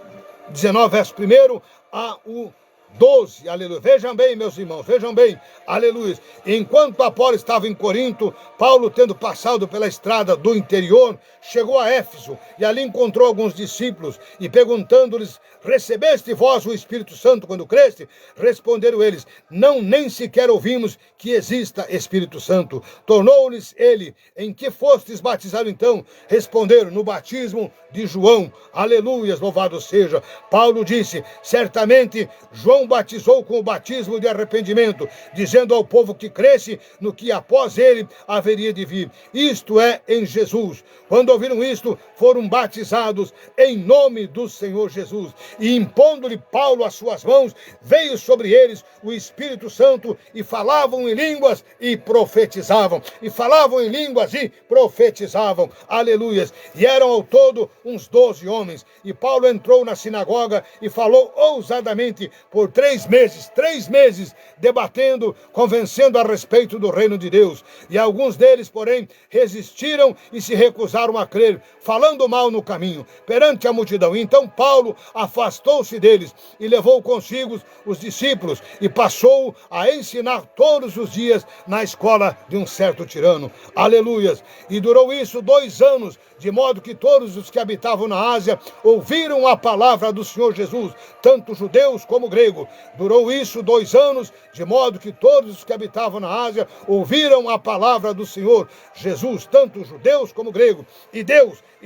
19, verso 1 a o 12, aleluia. Vejam bem, meus irmãos, vejam bem, aleluia. Enquanto Apolo estava em Corinto, Paulo, tendo passado pela estrada do interior, chegou a Éfeso e ali encontrou alguns discípulos e perguntando-lhes: recebeste vós o Espírito Santo quando creste? Responderam eles: não, nem sequer ouvimos que exista Espírito Santo. Tornou-lhes ele: em que fostes batizados então? Responderam: no batismo de João. Aleluias, louvado seja. Paulo disse: certamente João Então batizou com o batismo de arrependimento, dizendo ao povo que cresce no que após ele haveria de vir, isto é, em Jesus. Quando ouviram isto, foram batizados em nome do Senhor Jesus. E impondo-lhe Paulo as suas mãos, veio sobre eles o Espírito Santo, e falavam em línguas e profetizavam. E falavam em línguas e profetizavam. Aleluias. E eram ao todo uns 12 homens. E Paulo entrou na sinagoga e falou ousadamente por 3 meses, debatendo, convencendo a respeito do reino de Deus. E alguns deles, porém, resistiram e se recusaram a crer, falando mal no caminho, perante a multidão. Então Paulo afastou-se deles e levou consigo os discípulos e passou a ensinar todos os dias na escola de um certo tirano. Aleluias! E durou isso 2 anos, de modo que todos os que habitavam na Ásia ouviram a palavra do Senhor Jesus, tanto judeus como gregos. Durou isso 2 anos, de modo que todos os que habitavam na Ásia ouviram a palavra do Senhor Jesus, tanto judeus como gregos. E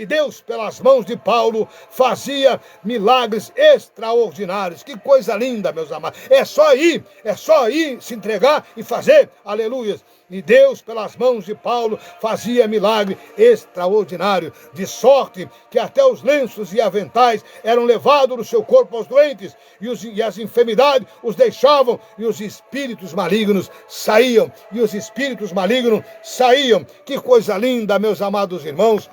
Deus, pelas mãos de Paulo, fazia milagres extraordinários. Que coisa linda, meus amados. É só ir se entregar e fazer. Aleluias. E Deus, pelas mãos de Paulo, fazia milagre extraordinário, de sorte que até os lenços e aventais eram levados no seu corpo aos doentes, e as enfermidades os deixavam, e os espíritos malignos saíam. Que coisa linda, meus amados irmãos.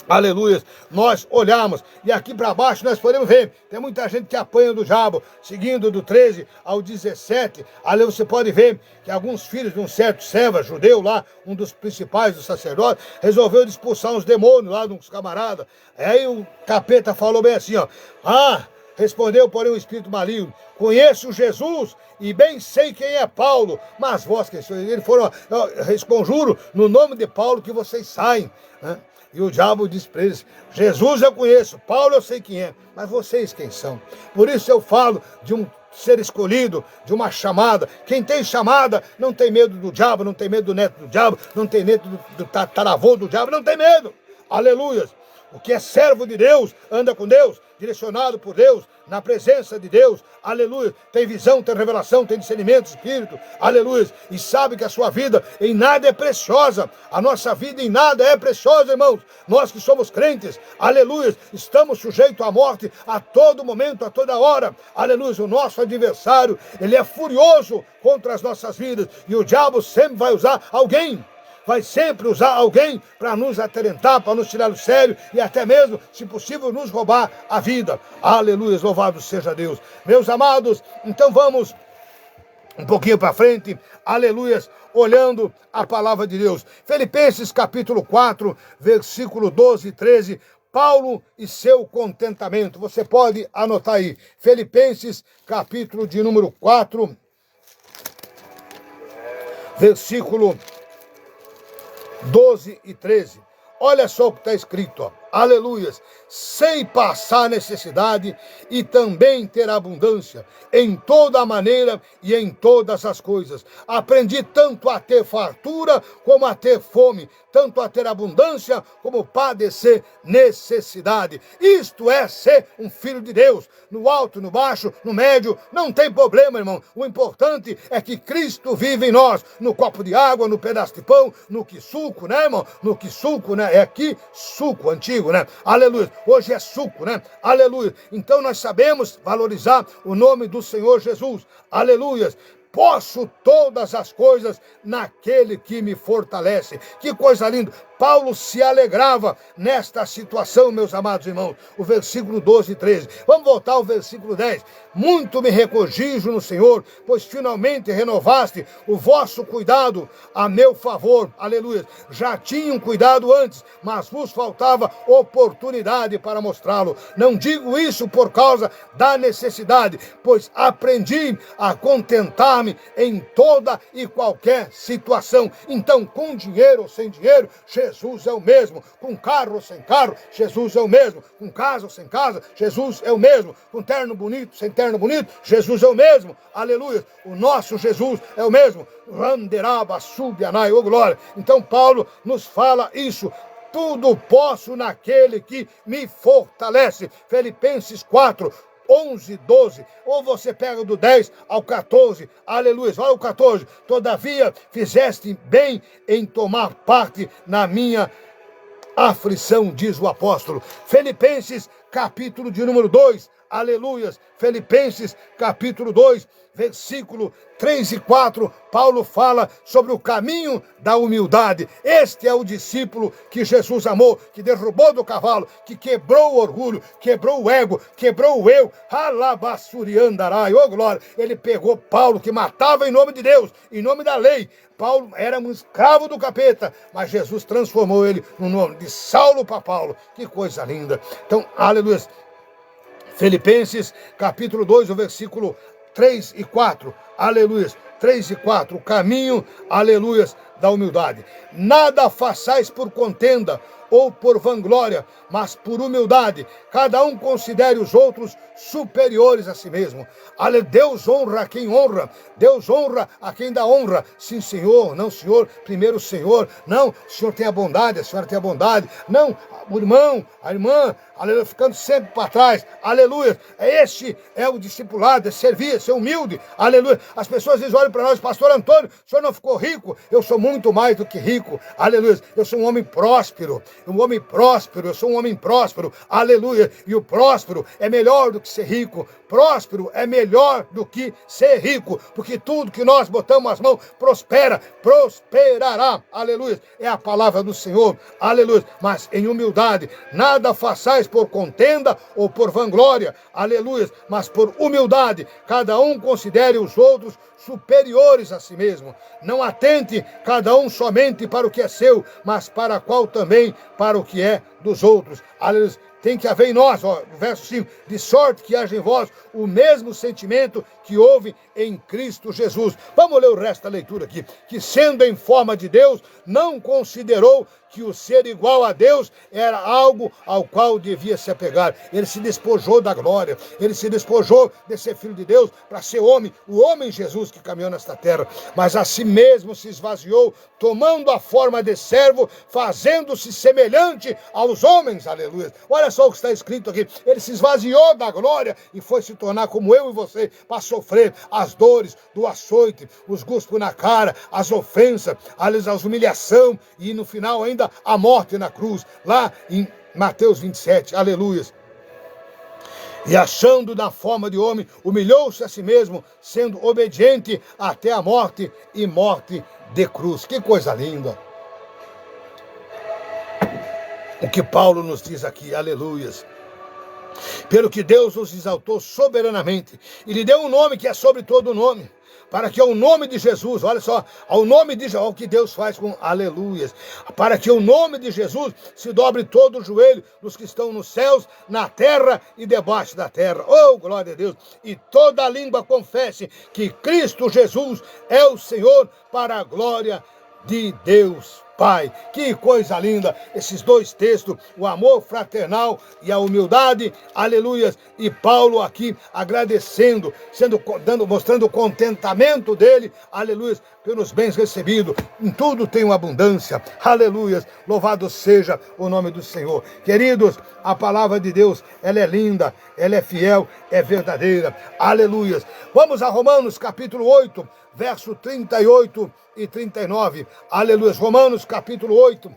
Aleluia, nós olhamos, e aqui para baixo nós podemos ver, tem muita gente que apanha do diabo, seguindo do 13 ao 17, ali você pode ver que alguns filhos de um certo servo judeu lá, um dos principais dos sacerdotes, resolveu expulsar uns demônios lá de uns camaradas. Aí o capeta falou bem assim, ó, respondeu, porém, o espírito maligno, conheço Jesus e bem sei quem é Paulo, mas vós quem sois? Eles foram, conjuro no nome de Paulo que vocês saem, né? E o diabo diz para eles, Jesus eu conheço, Paulo eu sei quem é, mas vocês quem são? Por isso eu falo de um ser escolhido, de uma chamada. Quem tem chamada não tem medo do diabo, não tem medo do neto do diabo, não tem medo do tataravô do diabo, não tem medo. Aleluias. O que é servo de Deus, anda com Deus, direcionado por Deus, na presença de Deus, aleluia, tem visão, tem revelação, tem discernimento, espírito, aleluia, e sabe que a sua vida em nada é preciosa, a nossa vida em nada é preciosa, irmãos, nós que somos crentes, aleluia, estamos sujeitos à morte a todo momento, a toda hora, aleluia, o nosso adversário, ele é furioso contra as nossas vidas, e o diabo sempre vai usar alguém, vai sempre usar alguém para nos atarentar, para nos tirar do sério e até mesmo, se possível, nos roubar a vida. Aleluia, louvado seja Deus. Meus amados, então vamos um pouquinho para frente, aleluia, olhando a palavra de Deus. Filipenses capítulo 4, versículo 12 e 13, Paulo e seu contentamento. Você pode anotar aí, Filipenses capítulo de número 4, versículo 12 e 13. Olha só o que está escrito, ó. Aleluias, sem passar necessidade e também ter abundância em toda a maneira e em todas as coisas. Aprendi tanto a ter fartura como a ter fome, tanto a ter abundância como padecer necessidade. Isto é ser um filho de Deus, no alto, no baixo, no médio, não tem problema, irmão. O importante é que Cristo vive em nós, no copo de água, no pedaço de pão, no que suco, né, irmão? No que suco, né? É aqui suco antigo, né? Aleluia. Hoje é suco, né? Aleluia. Então nós sabemos valorizar o nome do Senhor Jesus. Aleluia. Posso todas as coisas naquele que me fortalece. Que coisa linda. Paulo se alegrava nesta situação, meus amados irmãos. O versículo 12 e 13. Vamos voltar ao versículo 10. Muito me regozijo no Senhor, pois finalmente renovaste o vosso cuidado a meu favor. Aleluia. Já tinham cuidado antes, mas vos faltava oportunidade para mostrá-lo. Não digo isso por causa da necessidade, pois aprendi a contentar-me em toda e qualquer situação. Então, com dinheiro ou sem dinheiro, Jesus é o mesmo. Com carro ou sem carro, Jesus é o mesmo. Com casa ou sem casa, Jesus é o mesmo. Com terno bonito, sem terno bonito, Jesus é o mesmo. Aleluia. O nosso Jesus é o mesmo. Randeraba, subianai, ô glória. Então Paulo nos fala isso. Tudo posso naquele que me fortalece. Filipenses 4, 11, 12, ou você pega do 10 ao 14, aleluia, olha o 14, todavia fizeste bem em tomar parte na minha aflição, diz o apóstolo. Filipenses, capítulo de número 2, aleluias, Filipenses, capítulo 2, versículo 3 e 4, Paulo fala sobre o caminho da humildade. Este é o discípulo que Jesus amou, que derrubou do cavalo, que quebrou o orgulho, quebrou o ego, quebrou o eu. Alabassuriandarai, ô glória. Ele pegou Paulo, que matava em nome de Deus, em nome da lei. Paulo era um escravo do capeta, mas Jesus transformou ele no nome de Saulo para Paulo. Que coisa linda. Então, aleluia. Filipenses, capítulo 2, o versículo 3 e 4, aleluia, 3 e 4, o caminho, aleluia, da humildade. Nada façais por contenda ou por vanglória, mas por humildade. Cada um considere os outros superiores a si mesmo. Deus honra a quem honra, Deus honra a quem dá honra. Sim, Senhor, não, Senhor, primeiro o Senhor. Não, o Senhor tem a bondade, a senhora tem a bondade. Não, o irmão, a irmã, aleluia, ficando sempre para trás, aleluia. Este é o discipulado, é servir, é ser humilde, aleluia. As pessoas dizem, olham para nós, pastor Antônio, o senhor não ficou rico? Eu sou muito mais do que rico, aleluia. Eu sou um homem próspero, eu sou um homem próspero, aleluia. E o próspero é melhor do que ser rico, próspero é melhor do que ser rico, porque tudo que nós botamos as mãos prospera, prosperará, aleluia. É a palavra do Senhor, aleluia. Mas em humildade, nada façais por contenda ou por vanglória, aleluia, mas por humildade, cada um considere os outros superiores a si mesmo. Não atente cada um somente para o que é seu, mas para qual também para o que é dos outros. Aleluia. Tem que haver em nós, ó, verso 5, de sorte que haja em vós o mesmo sentimento que houve em Cristo Jesus. Vamos ler o resto da leitura aqui. Que sendo em forma de Deus, não considerou que o ser igual a Deus era algo ao qual devia se apegar. Ele se despojou da glória, ele se despojou de ser filho de Deus para ser homem, o homem Jesus que caminhou nesta terra. Mas a si mesmo se esvaziou, tomando a forma de servo, fazendo-se semelhante aos homens, aleluia. Olha só o que está escrito aqui, ele se esvaziou da glória e foi se tornar como eu e você, para sofrer as dores do açoite, os guspos na cara, as ofensas, as humilhação e no final ainda a morte na cruz, lá em Mateus 27, aleluia. E achando na forma de homem, humilhou-se a si mesmo, sendo obediente até a morte e morte de cruz. Que coisa linda! O que Paulo nos diz aqui, aleluias. Pelo que Deus os exaltou soberanamente e lhe deu um nome que é sobre todo nome, para que ao nome de Jesus, olha só, ao nome de Jesus, o que Deus faz com aleluias, para que o nome de Jesus se dobre todo o joelho dos que estão nos céus, na terra e debaixo da terra. Oh, glória a Deus! E toda língua confesse que Cristo Jesus é o Senhor, para a glória de Deus Pai. Que coisa linda, esses dois textos, o amor fraternal e a humildade, aleluias, e Paulo aqui agradecendo, mostrando o contentamento dele, aleluias, pelos bens recebidos. Em tudo tem uma abundância, aleluias, louvado seja o nome do Senhor. Queridos, a palavra de Deus, ela é linda, ela é fiel, é verdadeira, aleluias. Vamos a Romanos capítulo 8, verso 38 e 39, aleluia. Romanos capítulo 8,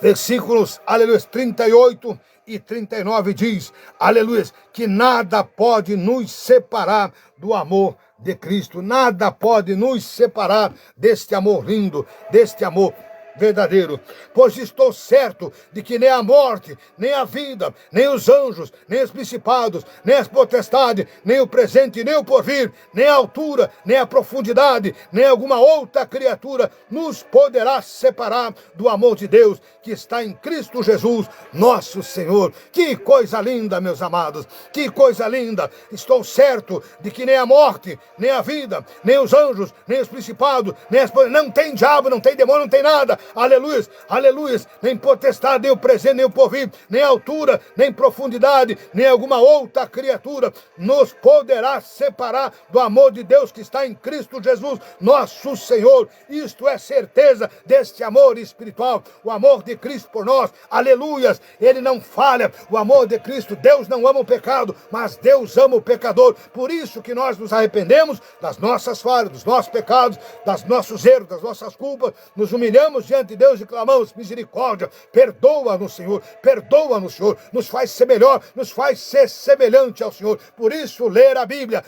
versículos, aleluia, 38 e 39 diz, aleluia, que nada pode nos separar do amor de Cristo, nada pode nos separar deste amor lindo, deste amor verdadeiro, pois estou certo de que nem a morte, nem a vida, nem os anjos, nem os principados, nem as potestades, nem o presente, nem o porvir, nem a altura, nem a profundidade, nem alguma outra criatura nos poderá separar do amor de Deus que está em Cristo Jesus, nosso Senhor. Que coisa linda, meus amados, que coisa linda. Estou certo de que nem a morte, nem a vida, nem os anjos, nem os principados, nem as... não tem diabo, não tem demônio, não tem nada aleluia, aleluia, nem potestade, nem o presente, nem o porvir, nem altura, nem profundidade, nem alguma outra criatura nos poderá separar do amor de Deus que está em Cristo Jesus, nosso Senhor. Isto é certeza deste amor espiritual, o amor de Cristo por nós, aleluias, ele não falha, o amor de Cristo. Deus não ama o pecado, mas Deus ama o pecador, por isso que nós nos arrependemos das nossas falhas, dos nossos pecados, dos nossos erros, das nossas culpas, nos humilhamos diante de Deus e clamamos misericórdia, perdoa-nos, Senhor, perdoa-nos, Senhor, nos faz ser melhor, nos faz ser semelhante ao Senhor. Por isso, ler a Bíblia,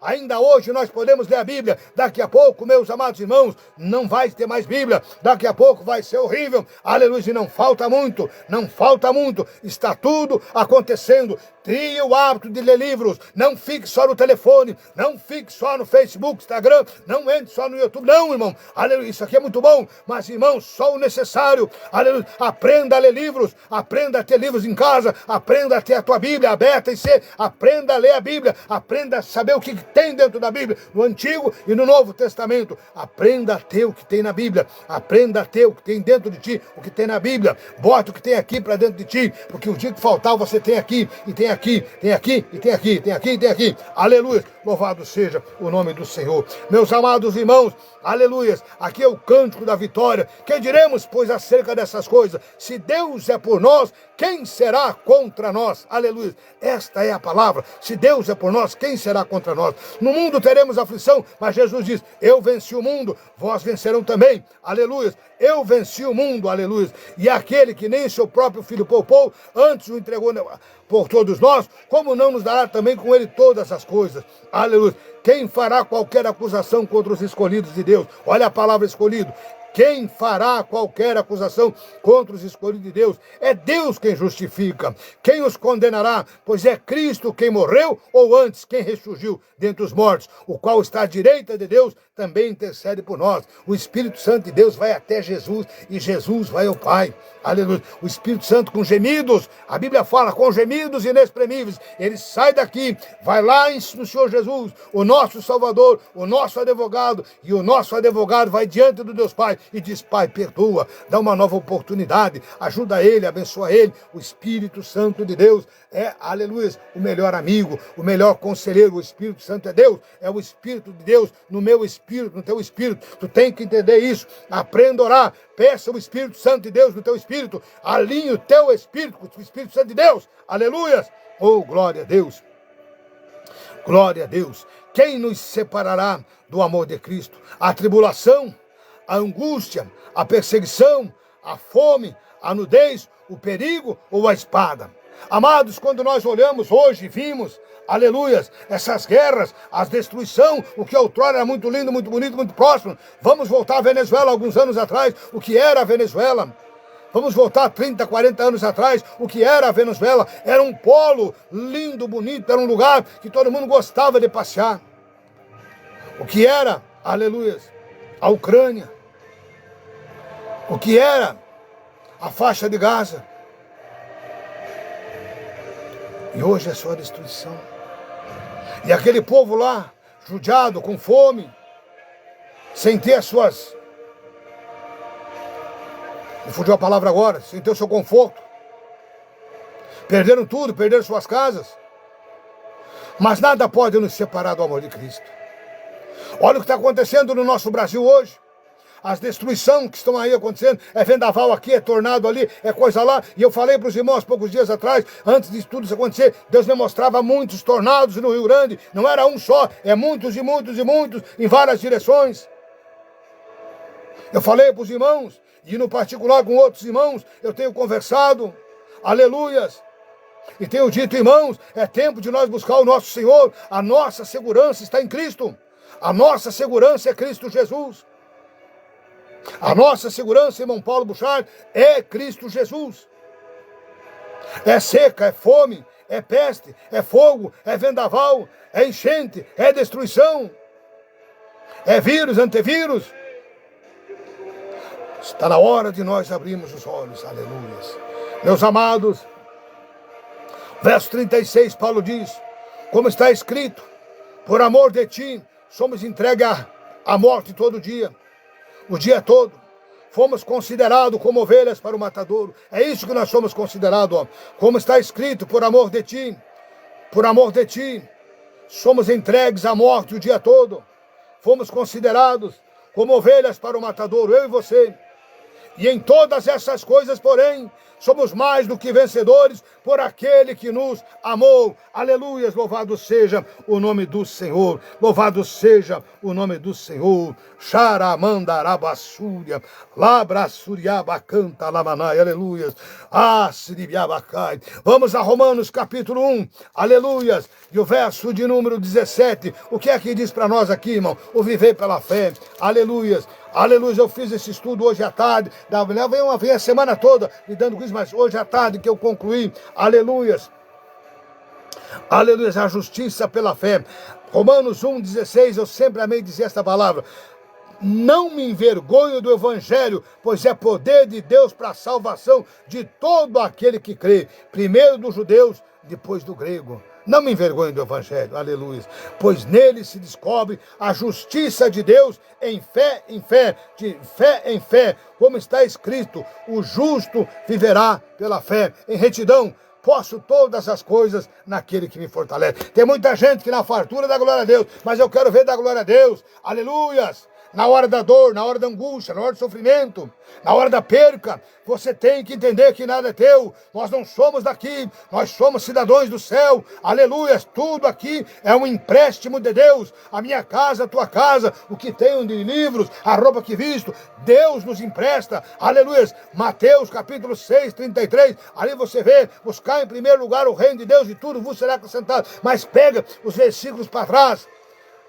ainda hoje nós podemos ler a Bíblia, daqui a pouco, meus amados irmãos, não vai ter mais Bíblia, daqui a pouco vai ser horrível, aleluia, e não falta muito, está tudo acontecendo. Crie o hábito de ler livros, não fique só no telefone, não fique só no Facebook, Instagram, não entre só no YouTube, não, irmão, aleluia, isso aqui é muito bom, mas, irmão, só o necessário, aleluia, aprenda a ler livros, aprenda a ter livros em casa, aprenda a ter a tua Bíblia aberta aprenda a ler a Bíblia, aprenda a saber o que tem dentro da Bíblia, no Antigo e no Novo Testamento, aprenda a ter o que tem na Bíblia, aprenda a ter o que tem dentro de ti, o que tem na Bíblia, bota o que tem aqui para dentro de ti, porque o dia que faltar você tem aqui, e tem aqui, tem aqui, e tem aqui, tem aqui, tem aqui, aleluia, louvado seja o nome do Senhor. Meus amados irmãos, aleluia, aqui é o cântico da vitória. Que diremos, pois, acerca dessas coisas? Se Deus é por nós, quem será contra nós? Aleluia, esta é a palavra. Se Deus é por nós, quem será contra nós? No mundo teremos aflição, mas Jesus diz, eu venci o mundo, vós vencerão também, aleluia, eu venci o mundo, aleluia, e aquele que nem seu próprio filho poupou, antes o entregou por todos nós, como não nos dará também com ele todas as coisas? Aleluia. Quem fará qualquer acusação contra os escolhidos de Deus? Olha a palavra escolhido. Quem fará qualquer acusação contra os escolhidos de Deus? É Deus quem justifica. Quem os condenará? Pois é Cristo quem morreu, ou antes, quem ressurgiu dentre os mortos, o qual está à direita de Deus, também intercede por nós. O Espírito Santo de Deus vai até Jesus, e Jesus vai ao Pai. Aleluia. O Espírito Santo com gemidos, a Bíblia fala, com gemidos inexprimíveis, ele sai daqui, vai lá no Senhor Jesus, o nosso Salvador, o nosso advogado, e o nosso advogado vai diante do Deus Pai e diz, Pai, perdoa, dá uma nova oportunidade, ajuda ele, abençoa ele. O Espírito Santo de Deus é, aleluia, o melhor amigo, o melhor conselheiro. O Espírito Santo é Deus, é o Espírito de Deus no meu espírito, no teu espírito. Tu tem que entender isso, aprenda a orar, peça o Espírito Santo de Deus no teu espírito, alinhe o teu espírito com o Espírito Santo de Deus, aleluia. Oh, glória a Deus, glória a Deus. Quem nos separará do amor de Cristo? A tribulação, a angústia, a perseguição, a fome, a nudez, o perigo ou a espada? Amados, quando nós olhamos hoje, vimos, aleluias, essas guerras, a destruição, o que outrora era muito lindo, muito bonito, muito próximo. Vamos voltar à Venezuela alguns anos atrás, o que era a Venezuela. Vamos voltar 30, 40 anos atrás, o que era a Venezuela. Era um polo lindo, bonito, era um lugar que todo mundo gostava de passear. O que era, aleluias, a Ucrânia. O que era a faixa de Gaza. E hoje é só destruição. E aquele povo lá, judiado, com fome, sem ter as suas... Me fugiu a palavra agora, sem ter o seu conforto. Perderam tudo, perderam suas casas. Mas nada pode nos separar do amor de Cristo. Olha o que está acontecendo no nosso Brasil hoje. As destruições que estão aí acontecendo, é vendaval aqui, é tornado ali, é coisa lá. E eu falei para os irmãos poucos dias atrás, antes de tudo isso acontecer, Deus me mostrava muitos tornados no Rio Grande. Não era um só, é muitos e muitos e muitos, em várias direções. Eu falei para os irmãos, e no particular com outros irmãos, eu tenho conversado, aleluias. E tenho dito, irmãos, é tempo de nós buscar o nosso Senhor. A nossa segurança está em Cristo. A nossa segurança é Cristo Jesus. A nossa segurança, irmão Paulo Buchard, é Cristo Jesus. É seca, é fome, é peste, é fogo, é vendaval, é enchente, é destruição, é vírus, antevírus. Está na hora de nós abrirmos os olhos, aleluia. Meus amados, verso 36, Paulo diz, como está escrito, por amor de ti, somos entregues à morte todo dia. O dia todo, fomos considerados como ovelhas para o matadouro. É isso que nós somos considerados, ó. Como está escrito, por amor de ti, somos entregues à morte o dia todo. Fomos considerados como ovelhas para o matadouro, eu e você. E em todas essas coisas, porém, somos mais do que vencedores por aquele que nos amou. Aleluias, louvado seja o nome do Senhor. Louvado seja o nome do Senhor. Xaramandarabassúria, labrassuriabacanta lamanai, aleluias. Siribiabacai. Vamos a Romanos capítulo 1, aleluias. E o verso de número 17. O que é que diz para nós aqui, irmão? O viver pela fé, aleluias. Aleluia, eu fiz esse estudo hoje à tarde, vem a semana toda lidando com isso, mas hoje à tarde que eu concluí, aleluias, aleluias, a justiça pela fé. Romanos 1,16, eu sempre amei dizer esta palavra: não me envergonho do evangelho, pois é poder de Deus para a salvação de todo aquele que crê, primeiro dos judeus, depois do grego. Não me envergonhe do evangelho, aleluia, pois nele se descobre a justiça de Deus de fé em fé, como está escrito, o justo viverá pela fé, em retidão. Posso todas as coisas naquele que me fortalece. Tem muita gente que na fartura dá glória a Deus, mas eu quero ver dar glória a Deus, aleluias. Na hora da dor, na hora da angústia, na hora do sofrimento, na hora da perca, você tem que entender que nada é teu. Nós não somos daqui, nós somos cidadãos do céu. Aleluias, tudo aqui é um empréstimo de Deus. A minha casa, a tua casa, o que tenho de livros, a roupa que visto, Deus nos empresta. Aleluias, Mateus capítulo 6, 33, ali você vê, buscar em primeiro lugar o reino de Deus e tudo vos será acrescentado. Mas pega os versículos para trás,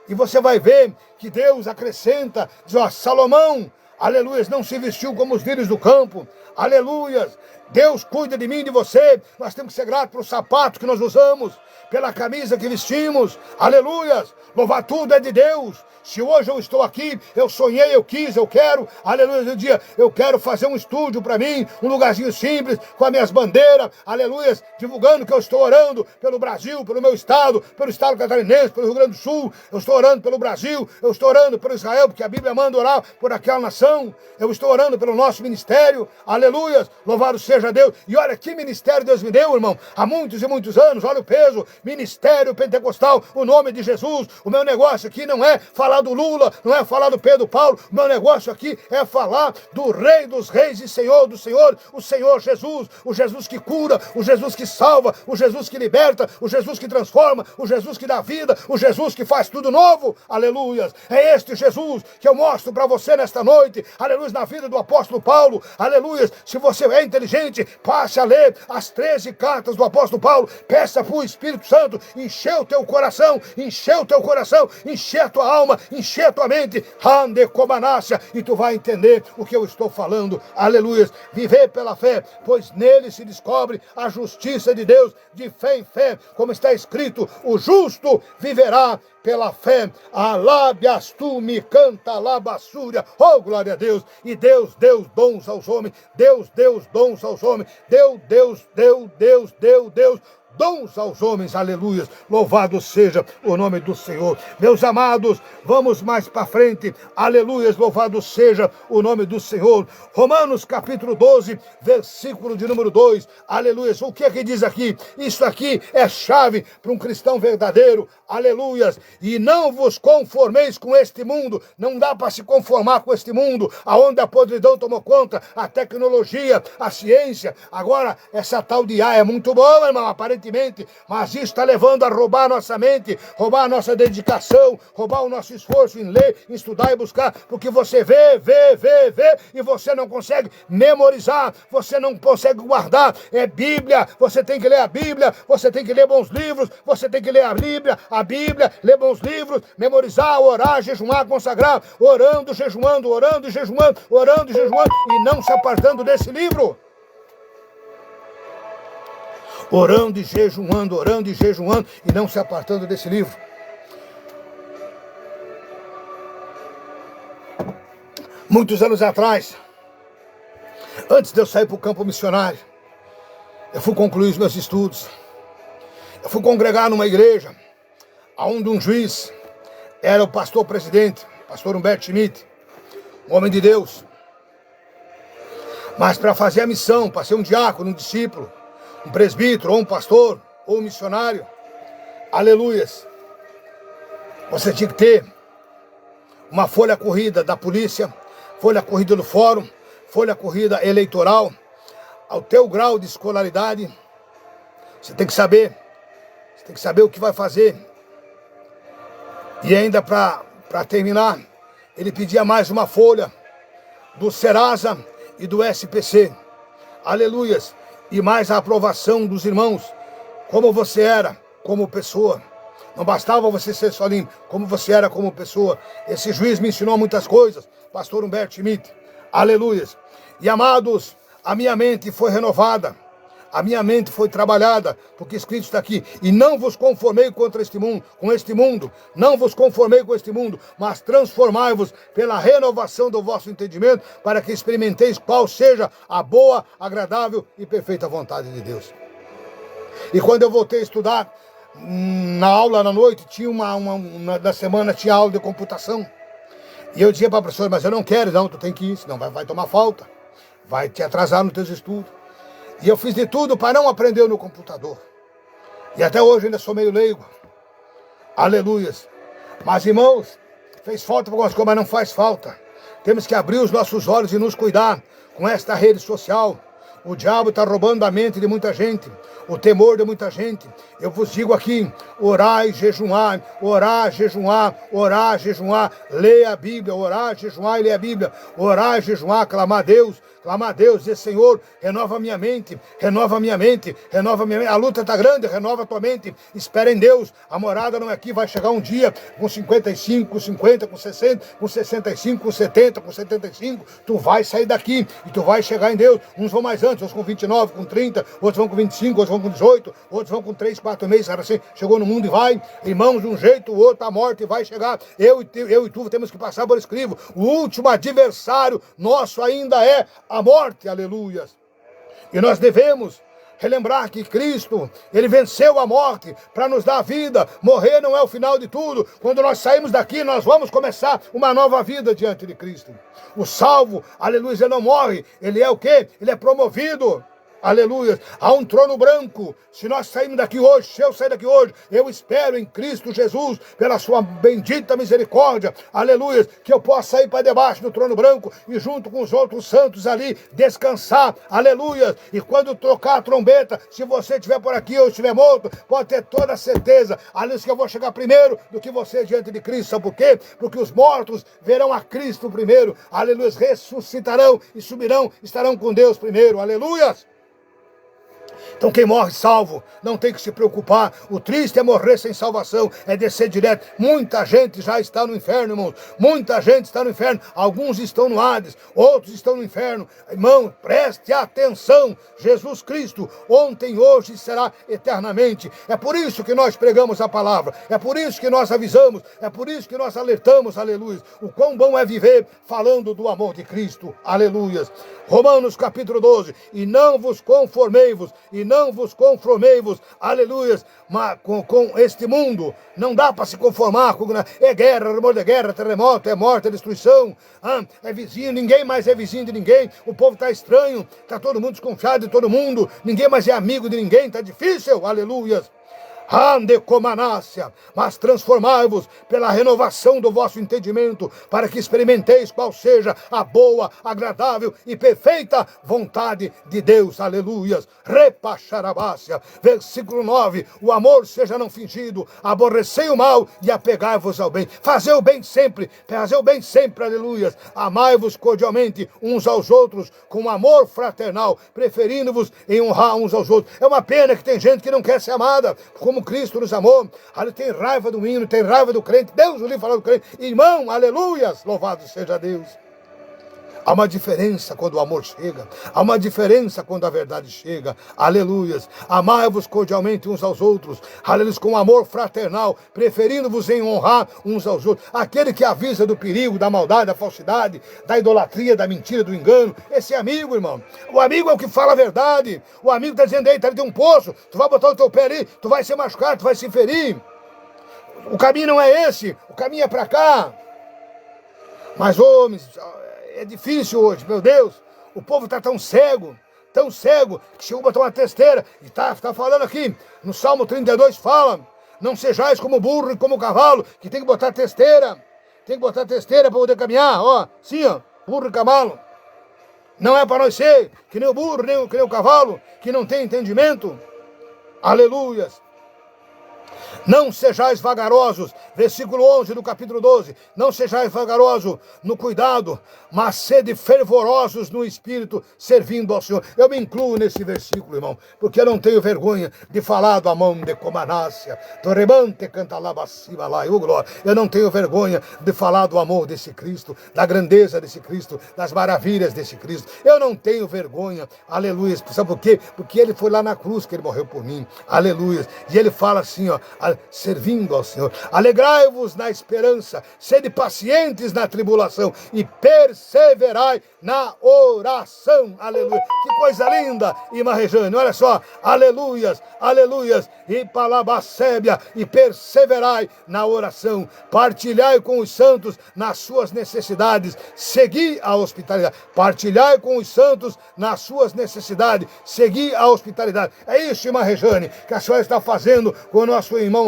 e você vai ver que Deus acrescenta, diz, ó, Salomão, aleluias, não se vestiu como os lírios do campo, aleluias, Deus cuida de mim e de você. Nós temos que ser gratos pelo sapato que nós usamos, pela camisa que vestimos, aleluias, louvar tudo é de Deus. Se hoje eu estou aqui, eu sonhei, eu quis, eu quero, aleluia, um dia eu quero fazer um estúdio para mim, um lugarzinho simples, com as minhas bandeiras, aleluia, divulgando que eu estou orando pelo Brasil, pelo meu estado, pelo estado catarinense, pelo Rio Grande do Sul, eu estou orando pelo Brasil, eu estou orando pelo Israel, porque a Bíblia manda orar por aquela nação, eu estou orando pelo nosso ministério, aleluia, louvado seja Deus. E olha que ministério Deus me deu, irmão, há muitos e muitos anos, olha o peso, ministério pentecostal, o nome de Jesus. O meu negócio aqui não é falar do Lula, não é falar do Pedro Paulo, o meu negócio aqui é falar do Rei dos Reis e Senhor dos Senhores, o Senhor Jesus, o Jesus que cura, o Jesus que salva, o Jesus que liberta, o Jesus que transforma, o Jesus que dá vida, o Jesus que faz tudo novo, aleluias. É este Jesus que eu mostro para você nesta noite, aleluia, na vida do apóstolo Paulo, aleluia. Se você é inteligente, passe a ler as 13 cartas do apóstolo Paulo, peça para o Espírito Santo encher o teu coração, encher a tua alma, encher a tua mente, ande comanácia, e tu vai entender o que eu estou falando, aleluia. Viver pela fé, pois nele se descobre a justiça de Deus, de fé em fé, como está escrito, o justo viverá pela fé. Alábias tu me canta labassúria, oh glória a Deus. E Deus deu dons aos homens, Deus deu dons aos homens, Deus dons aos homens, aleluia, louvado seja o nome do Senhor. Meus amados, vamos mais para frente, aleluia, louvado seja o nome do Senhor. Romanos capítulo 12, versículo de número 2, aleluia. O que é que diz aqui? Isso aqui é chave para um cristão verdadeiro, aleluia. E não vos conformeis com este mundo, não dá para se conformar com este mundo, aonde a podridão tomou conta, a tecnologia, a ciência. Agora, essa tal de IA é muito boa, irmão, aparentemente, mas isso está levando a roubar a nossa mente, roubar a nossa dedicação, roubar o nosso esforço em ler, em estudar e buscar, porque você vê, e você não consegue memorizar, você não consegue guardar. É Bíblia, você tem que ler a Bíblia, você tem que ler bons livros, você tem que ler a Bíblia, ler bons livros, memorizar, orar, jejuar, consagrar, orando, jejuando, e não se apartando desse livro. Orando e jejuando, e não se apartando desse livro. Muitos anos atrás, antes de eu sair para o campo missionário, eu fui concluir os meus estudos. Eu fui congregar numa igreja, onde um juiz era o pastor presidente, pastor Humberto Schmidt, um homem de Deus. Mas para fazer a missão, para ser um diácono, um discípulo, um presbítero, ou um pastor, ou um missionário, aleluias, você tinha que ter uma folha corrida da polícia, folha corrida do fórum, folha corrida eleitoral, ao teu grau de escolaridade. Você tem que saber o que vai fazer. E ainda para terminar, ele pedia mais uma folha do Serasa e do SPC, aleluias, e mais a aprovação dos irmãos, como você era como pessoa. Não bastava você ser só limpo, como você era como pessoa. Esse juiz me ensinou muitas coisas, pastor Humberto Schmidt, aleluias. E amados, a minha mente foi renovada, a minha mente foi trabalhada, porque escrito está aqui: e não vos conformei contra este mundo, com este mundo, não vos conformei com este mundo, mas transformai-vos pela renovação do vosso entendimento, para que experimenteis qual seja a boa, agradável e perfeita vontade de Deus. E quando eu voltei a estudar, na aula na noite, tinha da semana tinha aula de computação. E eu dizia para a professora: mas eu não quero. Não, tu tem que ir, senão vai tomar falta, vai te atrasar nos teus estudos. E eu fiz de tudo para não aprender no computador. E até hoje ainda sou meio leigo. Aleluias. Mas, irmãos, fez falta para algumas coisas, mas não faz falta. Temos que abrir os nossos olhos e nos cuidar com esta rede social. O diabo está roubando a mente de muita gente, o temor de muita gente. Eu vos digo aqui: orar e jejuar, orar, jejuar, orar, jejuar, leia a Bíblia, orar, jejuar e ler a Bíblia, orar, jejuar, clamar a Deus, dizer: Senhor, renova minha mente, renova minha mente, renova minha mente. A luta está grande, renova a tua mente, espera em Deus. A morada não é aqui, vai chegar um dia com 55, com 50, com 60, com 65, com 70, com 75, tu vai sair daqui e tu vai chegar em Deus. Uns vão mais antes, outros com 29, com 30, outros vão com 25, outros vão com 18, outros vão com 3, 4 meses, assim, chegou no mundo e vai, irmãos, de um jeito ou outro, a morte vai chegar. Eu e tu temos que passar por esse crivo. O último adversário nosso ainda é a morte, aleluias. E nós devemos relembrar que Cristo, ele venceu a morte para nos dar a vida. Morrer não é o final de tudo. Quando nós saímos daqui, nós vamos começar uma nova vida diante de Cristo. O salvo, aleluia, ele não morre. Ele é o quê? Ele é promovido. Aleluia, há um trono branco. Se nós sairmos daqui hoje, se eu sair daqui hoje, eu espero em Cristo Jesus, pela sua bendita misericórdia, aleluia, que eu possa sair para debaixo do trono branco e junto com os outros santos ali, descansar, aleluia. E quando tocar a trombeta, se você estiver por aqui ou estiver morto, pode ter toda a certeza, aleluia, que eu vou chegar primeiro do que você diante de Cristo. Sabe por quê? Porque os mortos verão a Cristo primeiro, aleluia, ressuscitarão e subirão, estarão com Deus primeiro, aleluia. Então quem morre salvo não tem que se preocupar. O triste é morrer sem salvação, é descer direto. Muita gente já está no inferno, irmãos. Muita gente está no inferno. Alguns estão no Hades, outros estão no inferno. Irmão, preste atenção. Jesus Cristo, ontem, hoje e será eternamente. É por isso que nós pregamos a palavra. É por isso que nós avisamos. É por isso que nós alertamos, aleluia. O quão bom é viver falando do amor de Cristo, aleluia. Romanos capítulo 12. E não vos conformei-vos, e não vos conformei-vos, aleluias, com este mundo. Não dá para se conformar com... É guerra, rumor de guerra, terremoto, é morte, é destruição. É vizinho, ninguém mais é vizinho de ninguém. O povo está estranho, está todo mundo desconfiado de todo mundo. Ninguém mais é amigo de ninguém, está difícil, aleluias. Ande como Anácia, mas transformai-vos pela renovação do vosso entendimento, para que experimenteis qual seja a boa, agradável e perfeita vontade de Deus, aleluias. Repacharabácia, versículo 9, o amor seja não fingido, aborrecei o mal e apegai-vos ao bem. Fazer o bem sempre, aleluias. Amai-vos cordialmente uns aos outros, com amor fraternal, preferindo-vos em honrar uns aos outros. É uma pena que tem gente que não quer ser amada, como Cristo nos amou. Ali tem raiva do hino, tem raiva do crente. Deus o livre falar do crente. Irmão, aleluias, louvado seja Deus. Há uma diferença quando o amor chega. Há uma diferença quando a verdade chega. Aleluias. Amai-vos cordialmente uns aos outros. Aleluia, com amor fraternal, preferindo-vos em honrar uns aos outros. Aquele que avisa do perigo, da maldade, da falsidade, da idolatria, da mentira, do engano. Esse é amigo, irmão. O amigo é o que fala a verdade. O amigo está dizendo: ei, tá ali tem um poço, tu vai botar o teu pé ali, tu vai ser machucado, tu vai se ferir. O caminho não é esse, o caminho é para cá. Mas homens... É difícil hoje, meu Deus. O povo está tão cego, que chegou a botar uma testeira. E está falando aqui, no Salmo 32 fala, não sejais como burro e como cavalo, que tem que botar testeira. Tem que botar testeira para poder caminhar, ó, assim, ó, burro e cavalo. Não é para nós ser que nem o burro, nem que nem o cavalo, que não tem entendimento. Aleluias. Não sejais vagarosos, versículo 11 do capítulo 12, não sejais vagarosos no cuidado, mas sede fervorosos no espírito, servindo ao Senhor. Eu me incluo nesse versículo, irmão, porque eu não tenho vergonha de falar do amor de Comanácia, Torrebante canta lá, glória. Eu não tenho vergonha de falar do amor desse Cristo, da grandeza desse Cristo, das maravilhas desse Cristo. Eu não tenho vergonha, aleluia. Sabe por quê? Porque ele foi lá na cruz que ele morreu por mim, aleluia. E ele fala assim, ó, servindo ao Senhor. Alegrai-vos na esperança, sede pacientes na tribulação e perseverai na oração. Aleluia. Que coisa linda, irmã Rejane, olha só. Aleluias, aleluias. E palabacébia, e perseverai na oração. Partilhai com os santos nas suas necessidades. Segui a hospitalidade. Partilhai com os santos nas suas necessidades. Segui a hospitalidade. É isso, irmã Rejane, que a senhora está fazendo com o nosso irmão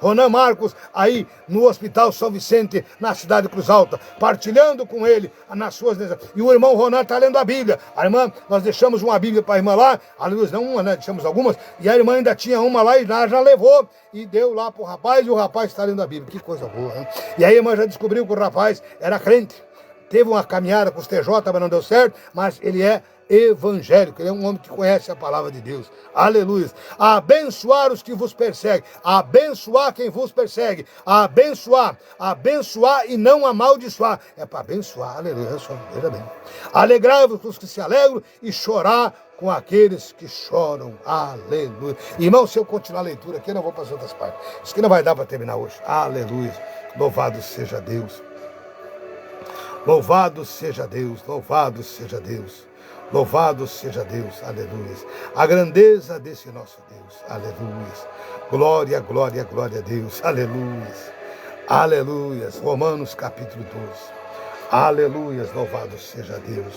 Ronan Marcos, aí no Hospital São Vicente, na cidade de Cruz Alta, partilhando com ele nas suas necessidades. E o irmão Ronan está lendo a Bíblia. A irmã, nós deixamos uma Bíblia para a irmã lá, aleluia, não uma, né? Deixamos algumas, e a irmã ainda tinha uma lá e já levou e deu lá para o rapaz, e o rapaz está lendo a Bíblia. Que coisa boa, né? E aí a irmã já descobriu que o rapaz era crente. Teve uma caminhada com os TJ, mas não deu certo, mas ele é evangélico, ele é um homem que conhece a palavra de Deus. Aleluia. Abençoar os que vos perseguem, abençoar quem vos persegue, abençoar e não amaldiçoar. É para abençoar, aleluia. Veja bem. Alegrai-vos com os que se alegram e chorar com aqueles que choram. Aleluia. Irmão, se eu continuar a leitura aqui, eu não vou para as outras partes. Isso aqui não vai dar para terminar hoje. Aleluia. Louvado seja Deus. Louvado seja Deus. Louvado seja Deus. Louvado seja Deus, aleluia. A grandeza desse nosso Deus, aleluia. Glória, glória, glória a Deus, aleluia. Aleluia. Romanos capítulo 12. Aleluia. Louvado seja Deus.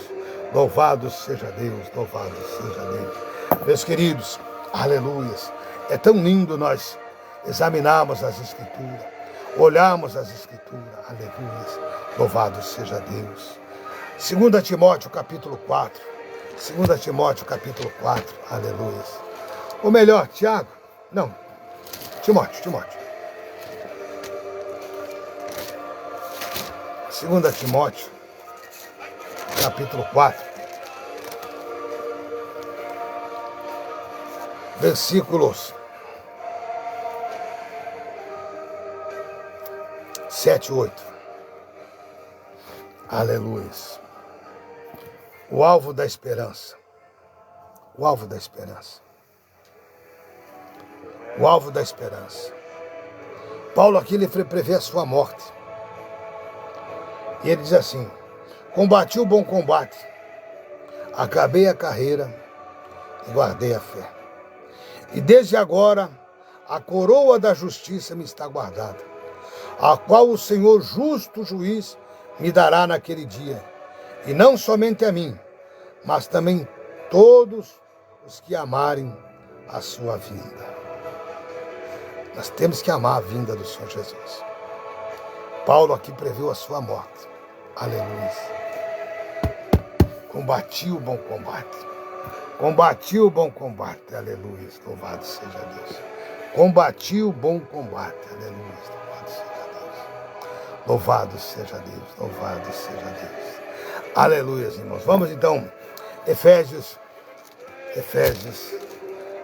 Louvado seja Deus, louvado seja Deus. Meus queridos, aleluia. É tão lindo nós examinarmos as Escrituras, olharmos as Escrituras, aleluia. Louvado seja Deus. 2 Timóteo capítulo 4. 2 Timóteo capítulo 4, aleluia. Ou melhor, Tiago, não, Timóteo. 2 Timóteo capítulo 4, versículos 7 e 8. Aleluia. O alvo da esperança. O alvo da esperança. O alvo da esperança. Paulo aqui ele prevê a sua morte. E ele diz assim: combati o bom combate, acabei a carreira e guardei a fé. E desde agora a coroa da justiça me está guardada, a qual o Senhor justo juiz me dará naquele dia. E não somente a mim, mas também todos os que amarem a sua vinda. Nós temos que amar a vinda do Senhor Jesus. Paulo aqui previu a sua morte. Aleluia. Combati o bom combate. Combati o bom combate. Aleluia. Louvado seja Deus. Combati o bom combate. Aleluia. Louvado seja Deus. Louvado seja Deus. Louvado seja Deus. Aleluia, irmãos. Vamos então, Efésios,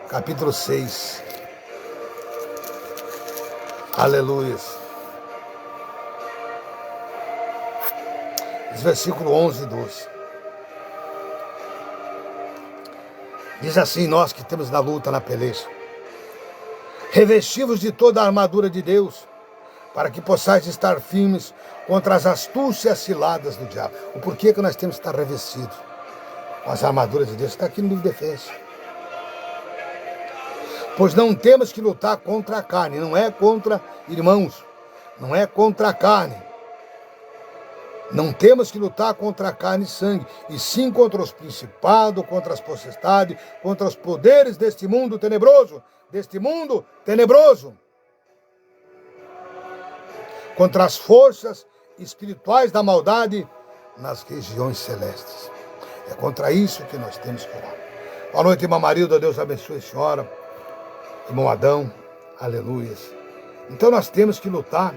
capítulo 6. Aleluia. Versículo 11 e 12. Diz assim: nós que temos na luta, na peleja, revestivos de toda a armadura de Deus, para que possais estar firmes contra as astúcias ciladas do diabo. O porquê que nós temos que estar revestidos com as armaduras de Deus? Está aqui no livro de Efésios. Pois não temos que lutar contra a carne, não é contra irmãos, não é contra a carne, Não temos que lutar contra a carne e sangue, e sim contra os principados, contra as potestades, contra os poderes deste mundo tenebroso, contra as forças espirituais da maldade nas regiões celestes. É contra isso que nós temos que orar. Boa noite, irmã Marilda, Deus abençoe a senhora, irmão Adão, aleluias. Então nós temos que lutar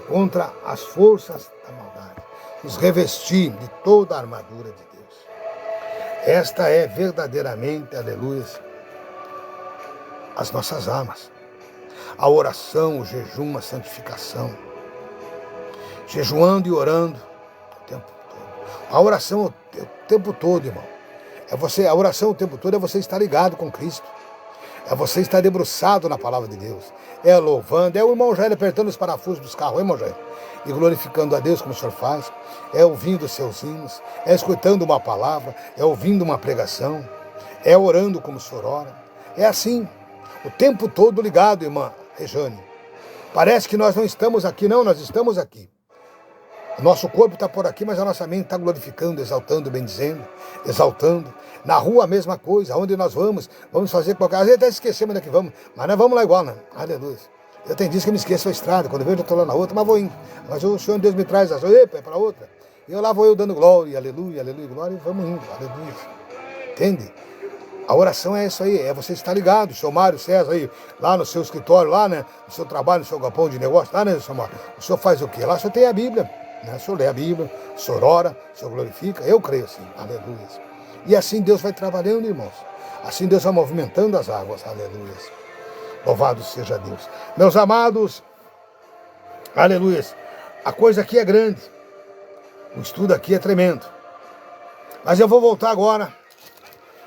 contra as forças da maldade, nos revestir de toda a armadura de Deus. Esta é verdadeiramente, aleluias, as nossas armas. A oração, o jejum, a santificação. Jejuando e orando o tempo todo. A oração o tempo todo, irmão. A oração o tempo todo é você estar ligado com Cristo. É você estar debruçado na palavra de Deus. É louvando, é o irmão Jair apertando os parafusos dos carros, irmão Jair? E glorificando a Deus como o senhor faz. É ouvindo os seus hinos, é escutando uma palavra, é ouvindo uma pregação, é orando como o senhor ora. É assim, o tempo todo ligado, irmã Rejane. Parece que nós não estamos aqui, não, nós estamos aqui. O nosso corpo está por aqui, mas a nossa mente está glorificando, exaltando, bendizendo, exaltando. Na rua a mesma coisa, aonde nós vamos fazer qualquer... Às vezes até esquecemos onde é que vamos, mas nós vamos lá igual, né? Aleluia. Eu tenho dias que eu me esqueço a estrada, quando eu vejo eu estou lá na outra, mas vou indo. Mas o Senhor Deus me traz, epa, é para outra. E eu lá vou eu dando glória, aleluia, aleluia, glória, e vamos indo, aleluia. Entende? A oração é isso aí, é você estar ligado, o seu Mário César aí, lá no seu escritório, lá, né? No seu trabalho, no seu galpão de negócio, lá, né, seu Mário? O senhor faz o quê? Lá o senhor tem a Bíblia. O senhor lê a Bíblia, o senhor ora, o senhor glorifica, eu creio assim, aleluia. E assim Deus vai trabalhando, irmãos. Assim Deus vai movimentando as águas, aleluia. Louvado seja Deus. Meus amados, aleluia. A coisa aqui é grande, o estudo aqui é tremendo. Mas eu vou voltar agora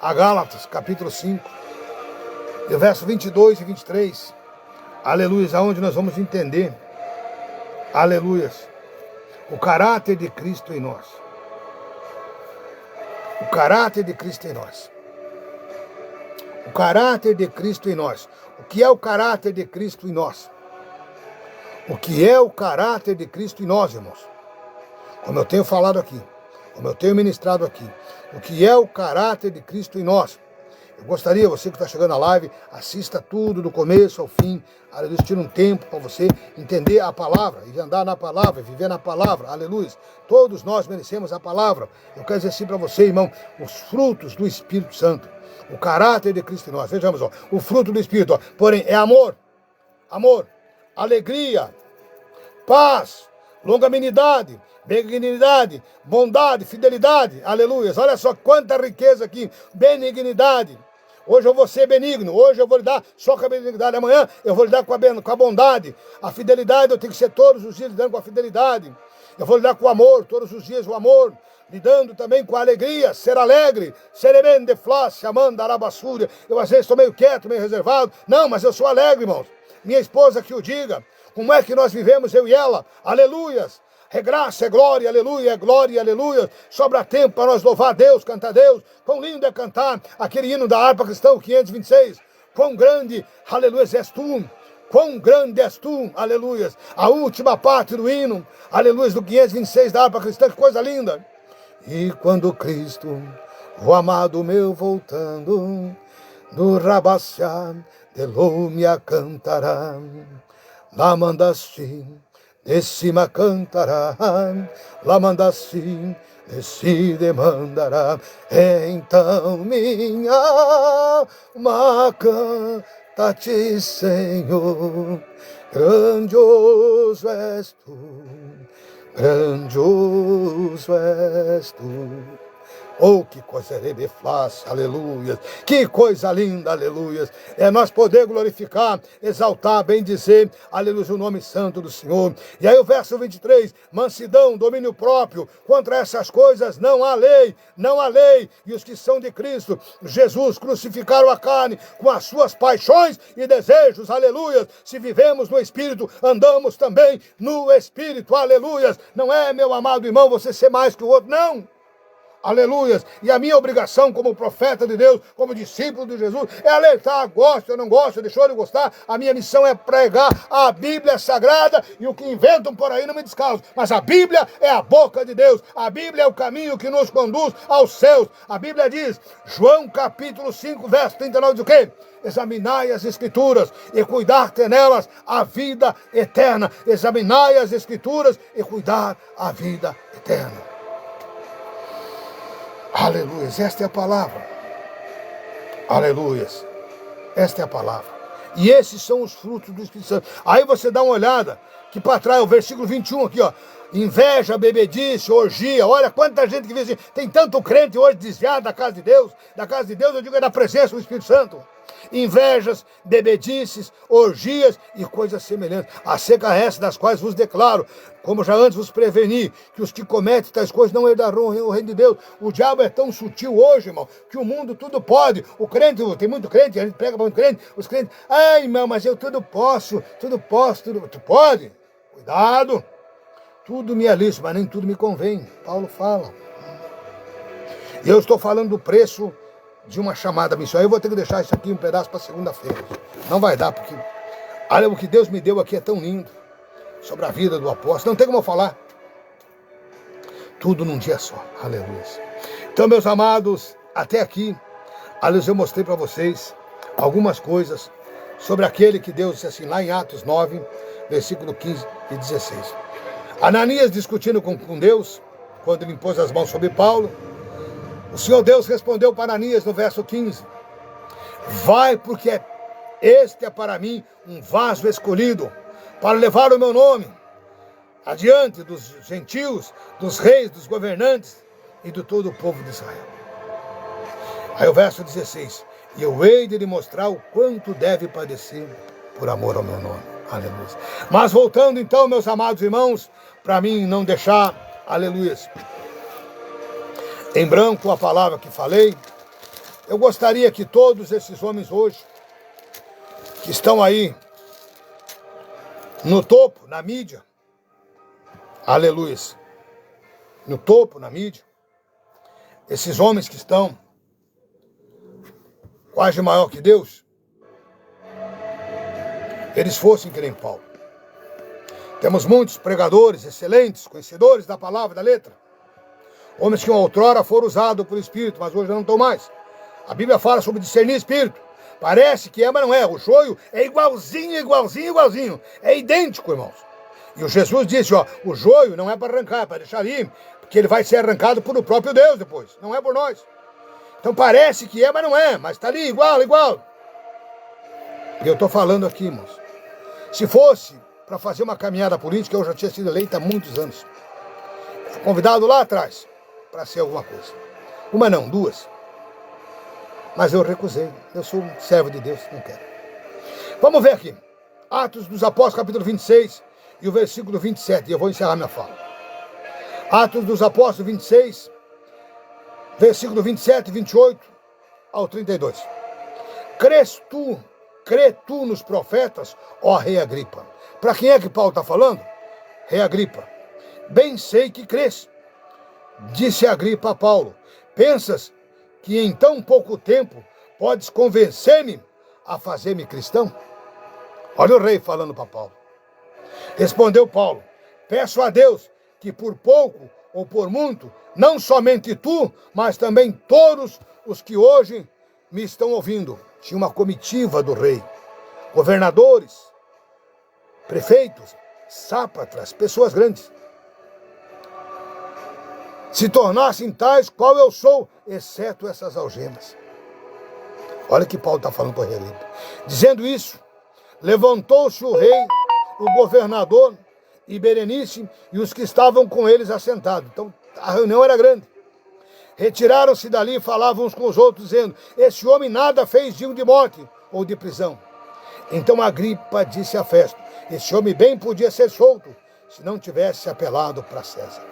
a Gálatas, capítulo 5, verso 22 e 23. Aleluia, aonde nós vamos entender, aleluia, o caráter de Cristo em nós. O caráter de Cristo em nós. O caráter de Cristo em nós. O que é o caráter de Cristo em nós? O que é o caráter de Cristo em nós, irmãos? Como eu tenho falado aqui, como eu tenho ministrado aqui. O que é o caráter de Cristo em nós? Eu gostaria, você que está chegando na live, assista tudo do começo ao fim. Aleluia, tira um tempo para você entender a palavra, e andar na palavra, viver na palavra. Aleluia. Todos nós merecemos a palavra. Eu quero dizer assim para você, irmão, os frutos do Espírito Santo. O caráter de Cristo em nós. Vejamos, ó, o fruto do Espírito, ó, porém, é amor, alegria, paz, longanimidade, benignidade, bondade, fidelidade, aleluia. Olha só quanta riqueza aqui, benignidade. Hoje eu vou ser benigno, hoje eu vou lidar só com a benignidade, amanhã eu vou lidar com a bondade. A fidelidade eu tenho que ser todos os dias lidando com a fidelidade. Eu vou lidar com o amor, todos os dias o amor. Lidando também com a alegria, ser alegre, serem de flácia, amanda, arabassúria. Eu às vezes estou meio quieto, meio reservado. Não, mas eu sou alegre, irmãos. Minha esposa que o diga. Como é que nós vivemos, eu e ela? Aleluias. É graça, é glória, aleluia. Sobra tempo para nós louvar a Deus, cantar a Deus. Quão lindo é cantar aquele hino da harpa cristã, 526. Quão grande, aleluia, és tu. Quão grande és tu, aleluia. A última parte do hino, aleluia, do 526 da harpa cristã, que coisa linda. E quando Cristo, o amado meu voltando, do Rabaciá de Lúmia cantará, lá mandaste, de cima cantará, lá mandaste, de si demandará. Então minha alma canta-te, Senhor, grandioso és tu. Grandioso és tu. Oh, que coisa rebeflácia, aleluia. Que coisa linda, aleluia. É nós poder glorificar, exaltar, bendizer, aleluia, o nome santo do Senhor. E aí o verso 23, mansidão, domínio próprio, contra essas coisas não há lei, não há lei. E os que são de Cristo, Jesus, crucificaram a carne com as suas paixões e desejos, aleluia. Se vivemos no Espírito, andamos também no Espírito, aleluia. Não é, meu amado irmão, você ser mais que o outro, não. aleluias, e a minha obrigação como profeta de Deus, como discípulo de Jesus, é alertar, gosto ou não gosto, deixou de gostar, a minha missão é pregar a Bíblia Sagrada, e o que inventam por aí não me descalço, mas a Bíblia é a boca de Deus, a Bíblia é o caminho que nos conduz aos céus. A Bíblia diz, João capítulo 5, verso 39, diz o quê? Examinai as Escrituras e cuidar ter nelas a vida eterna. Examinai as Escrituras e cuidar a vida eterna. Aleluias, esta é a palavra. Aleluias, esta é a palavra. E esses são os frutos do Espírito Santo. Aí você dá uma olhada, que para trás, o versículo 21 aqui, ó. Inveja, bebedice, orgia. Olha quanta gente que vê assim. Tem tanto crente hoje desviado da casa de Deus. Da casa de Deus, eu digo, é da presença do Espírito Santo. Invejas, bebedices, orgias e coisas semelhantes, acerca dessas das quais vos declaro, como já antes vos preveni, que os que cometem tais coisas não herdarão o reino de Deus. O diabo é tão sutil hoje, irmão, que o mundo tudo pode. O crente, tem muito crente, a gente pega muito crente, os crentes, ai, irmão, mas eu tudo posso, tudo tu pode. Cuidado, tudo me é lícito, mas nem tudo me convém. Paulo fala. Eu estou falando do preço de uma chamada missionária. Eu vou ter que deixar isso aqui um pedaço para segunda-feira. Não vai dar, porque olha, o que Deus me deu aqui é tão lindo. Sobre a vida do apóstolo. Não tem como eu falar. Tudo num dia só. Aleluia. Então, meus amados, até aqui, aleluia, eu mostrei para vocês algumas coisas sobre aquele que Deus disse assim, lá em Atos 9, versículo 15 e 16. Ananias discutindo com Deus, quando ele impôs as mãos sobre Paulo, o Senhor Deus respondeu para Ananias no verso 15, vai, porque este é para mim um vaso escolhido, para levar o meu nome adiante dos gentios, dos reis, dos governantes e de todo o povo de Israel. Aí o verso 16, e eu hei de lhe mostrar o quanto deve padecer por amor ao meu nome. Aleluia. Mas voltando então, meus amados irmãos, para mim não deixar, aleluia, em branco a palavra que falei, eu gostaria que todos esses homens hoje, que estão aí no topo, na mídia, aleluia, no topo, na mídia, esses homens que estão quase maior que Deus, eles fossem que nem Paulo. Temos muitos pregadores excelentes, conhecedores da palavra, da letra, homens que outrora foram usados por Espírito, mas hoje não estão mais. A Bíblia fala sobre discernir Espírito. Parece que é, mas não é. O joio é igualzinho, igualzinho, igualzinho. É idêntico, irmãos. E o Jesus disse, ó, o joio não é para arrancar, é para deixar ali, porque ele vai ser arrancado por o próprio Deus depois. Não é por nós. Então parece que é, mas não é. Mas está ali, igual, igual. E eu estou falando aqui, irmãos. Se fosse para fazer uma caminhada política, eu já tinha sido eleito há muitos anos. Fui convidado lá atrás para ser alguma coisa. Uma não, duas. Mas eu recusei. Eu sou um servo de Deus, não quero. Vamos ver aqui. Atos dos Apóstolos, capítulo 26 e o versículo 27. E eu vou encerrar minha fala. Atos dos Apóstolos 26, versículo 27 e 28 ao 32. Crê tu nos profetas, ó rei Agripa. Para quem é que Paulo está falando? Rei Agripa. Bem sei que crês. Disse Agripa a Paulo, pensas que em tão pouco tempo podes convencer-me a fazer-me cristão? Olha o rei falando para Paulo. Respondeu Paulo, peço a Deus que por pouco ou por muito, não somente tu, mas também todos os que hoje me estão ouvindo. Tinha uma comitiva do rei, governadores, prefeitos, sátrapas, pessoas grandes. Se tornassem tais qual eu sou, exceto essas algemas. Olha que Paulo está falando para o rei. Dizendo isso, levantou-se o rei, o governador e Berenice e os que estavam com eles assentados. Então a reunião era grande. Retiraram-se dali e falavam uns com os outros, dizendo, esse homem nada fez digno de morte ou de prisão. Então Agripa disse a Festo, esse homem bem podia ser solto, se não tivesse apelado para César.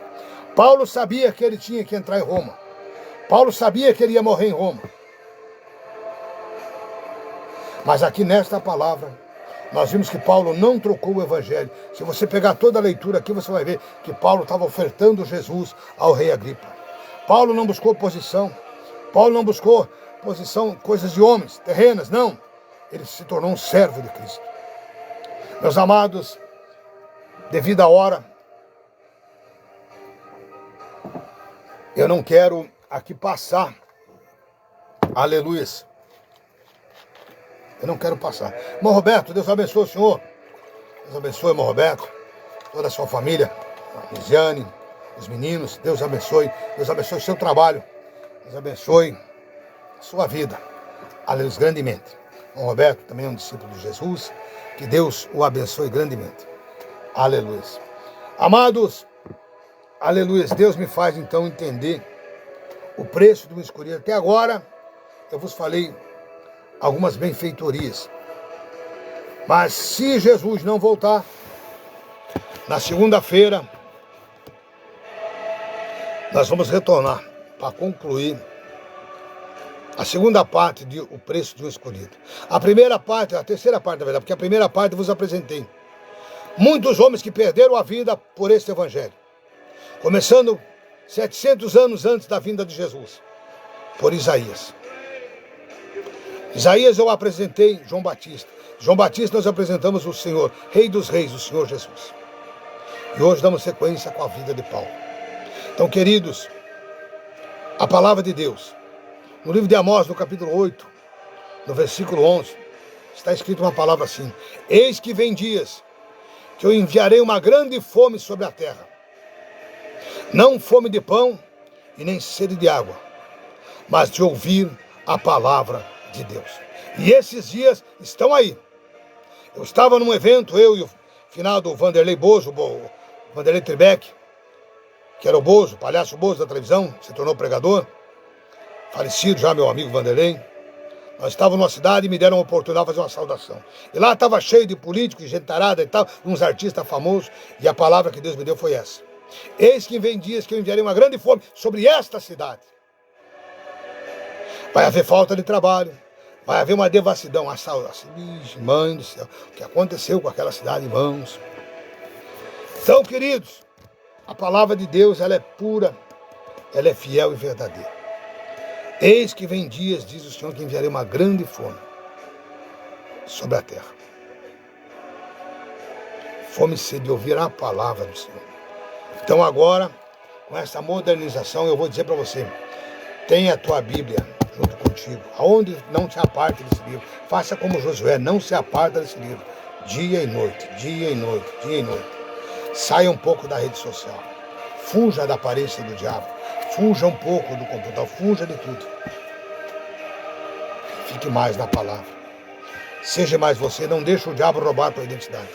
Paulo sabia que ele tinha que entrar em Roma. Paulo sabia que ele ia morrer em Roma. Mas aqui nesta palavra, nós vimos que Paulo não trocou o evangelho. Se você pegar toda a leitura aqui, você vai ver que Paulo estava ofertando Jesus ao rei Agripa. Paulo não buscou posição. Paulo não buscou posição, coisas de homens, terrenas, não. Ele se tornou um servo de Cristo. Meus amados, devido à hora, eu não quero aqui passar, aleluia, eu não quero passar. Irmão Roberto, Deus abençoe o senhor, Deus abençoe, irmão Roberto, toda a sua família, a Lisiane, os meninos, Deus abençoe o seu trabalho, Deus abençoe a sua vida, aleluia, grandemente. Irmão Roberto também é um discípulo de Jesus, que Deus o abençoe grandemente, aleluia. Amados, aleluia, Deus me faz então entender o preço de uma escolha. Até agora eu vos falei algumas benfeitorias, mas se Jesus não voltar, na segunda-feira nós vamos retornar para concluir a segunda parte de o preço de um escolhido. A primeira parte, a terceira parte da verdade, porque a primeira parte eu vos apresentei muitos homens que perderam a vida por este evangelho, começando 700 anos antes da vinda de Jesus, por Isaías. Isaías eu apresentei João Batista. João Batista nós apresentamos o Senhor, Rei dos Reis, o Senhor Jesus. E hoje damos sequência com a vida de Paulo. Então, queridos, a palavra de Deus, no livro de Amós, no capítulo 8, no versículo 11, está escrito uma palavra assim: eis que vem dias que eu enviarei uma grande fome sobre a terra, não fome de pão e nem sede de água, mas de ouvir a palavra de Deus. E esses dias estão aí. Eu estava num evento, eu e o finado Vanderlei Bozo, o Vanderlei Tribeck, que era o Bozo, o palhaço Bozo da televisão, se tornou pregador, falecido já, meu amigo Vanderlei. Nós estávamos numa cidade e me deram a oportunidade de fazer uma saudação. E lá estava cheio de políticos, gente tarada e tal, uns artistas famosos, e a palavra que Deus me deu foi essa: eis que vem dias que eu enviarei uma grande fome sobre esta cidade. Vai haver falta de trabalho, vai haver uma devassidão. Mãe do céu, o que aconteceu com aquela cidade, irmãos? Então, queridos, a palavra de Deus, ela é pura, ela é fiel e verdadeira. Eis que vem dias, diz o Senhor, que enviarei uma grande fome sobre a terra. Fome e sede de ouvir a palavra do Senhor. Então agora, com essa modernização, eu vou dizer para você: tenha a tua Bíblia junto contigo, aonde não te aparte desse livro. Faça como Josué, não se aparta desse livro, dia e noite, dia e noite, dia e noite. Saia um pouco da rede social, fuja da aparência do diabo, fuja um pouco do computador, fuja de tudo. Fique mais na palavra. Seja mais você, não deixe o diabo roubar a tua identidade.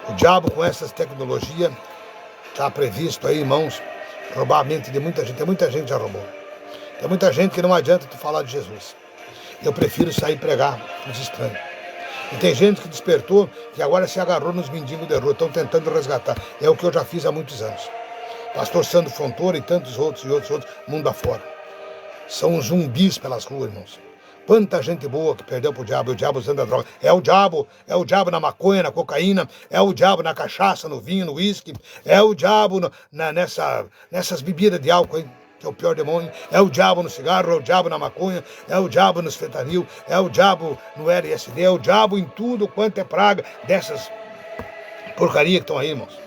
O diabo, com essas tecnologias, está previsto aí, irmãos, roubar a mente de muita gente. Tem muita gente que já roubou. Tem muita gente que não adianta tu falar de Jesus. Eu prefiro sair pregar para os estranhos. E tem gente que despertou, que agora se agarrou nos mendigos de rua, estão tentando resgatar. É o que eu já fiz há muitos anos. Pastor Sandro Fontoura e tantos outros, mundo afora. São zumbis pelas ruas, irmãos. Quanta gente boa que perdeu pro diabo, e o diabo usando a droga. É o diabo na maconha, na cocaína, é o diabo na cachaça, no vinho, no uísque, é o diabo nessas bebidas de álcool aí, que é o pior demônio, é o diabo no cigarro, é o diabo na maconha, é o diabo nos fentanil, é o diabo no LSD, é o diabo em tudo quanto é praga dessas porcaria que estão aí, irmãos.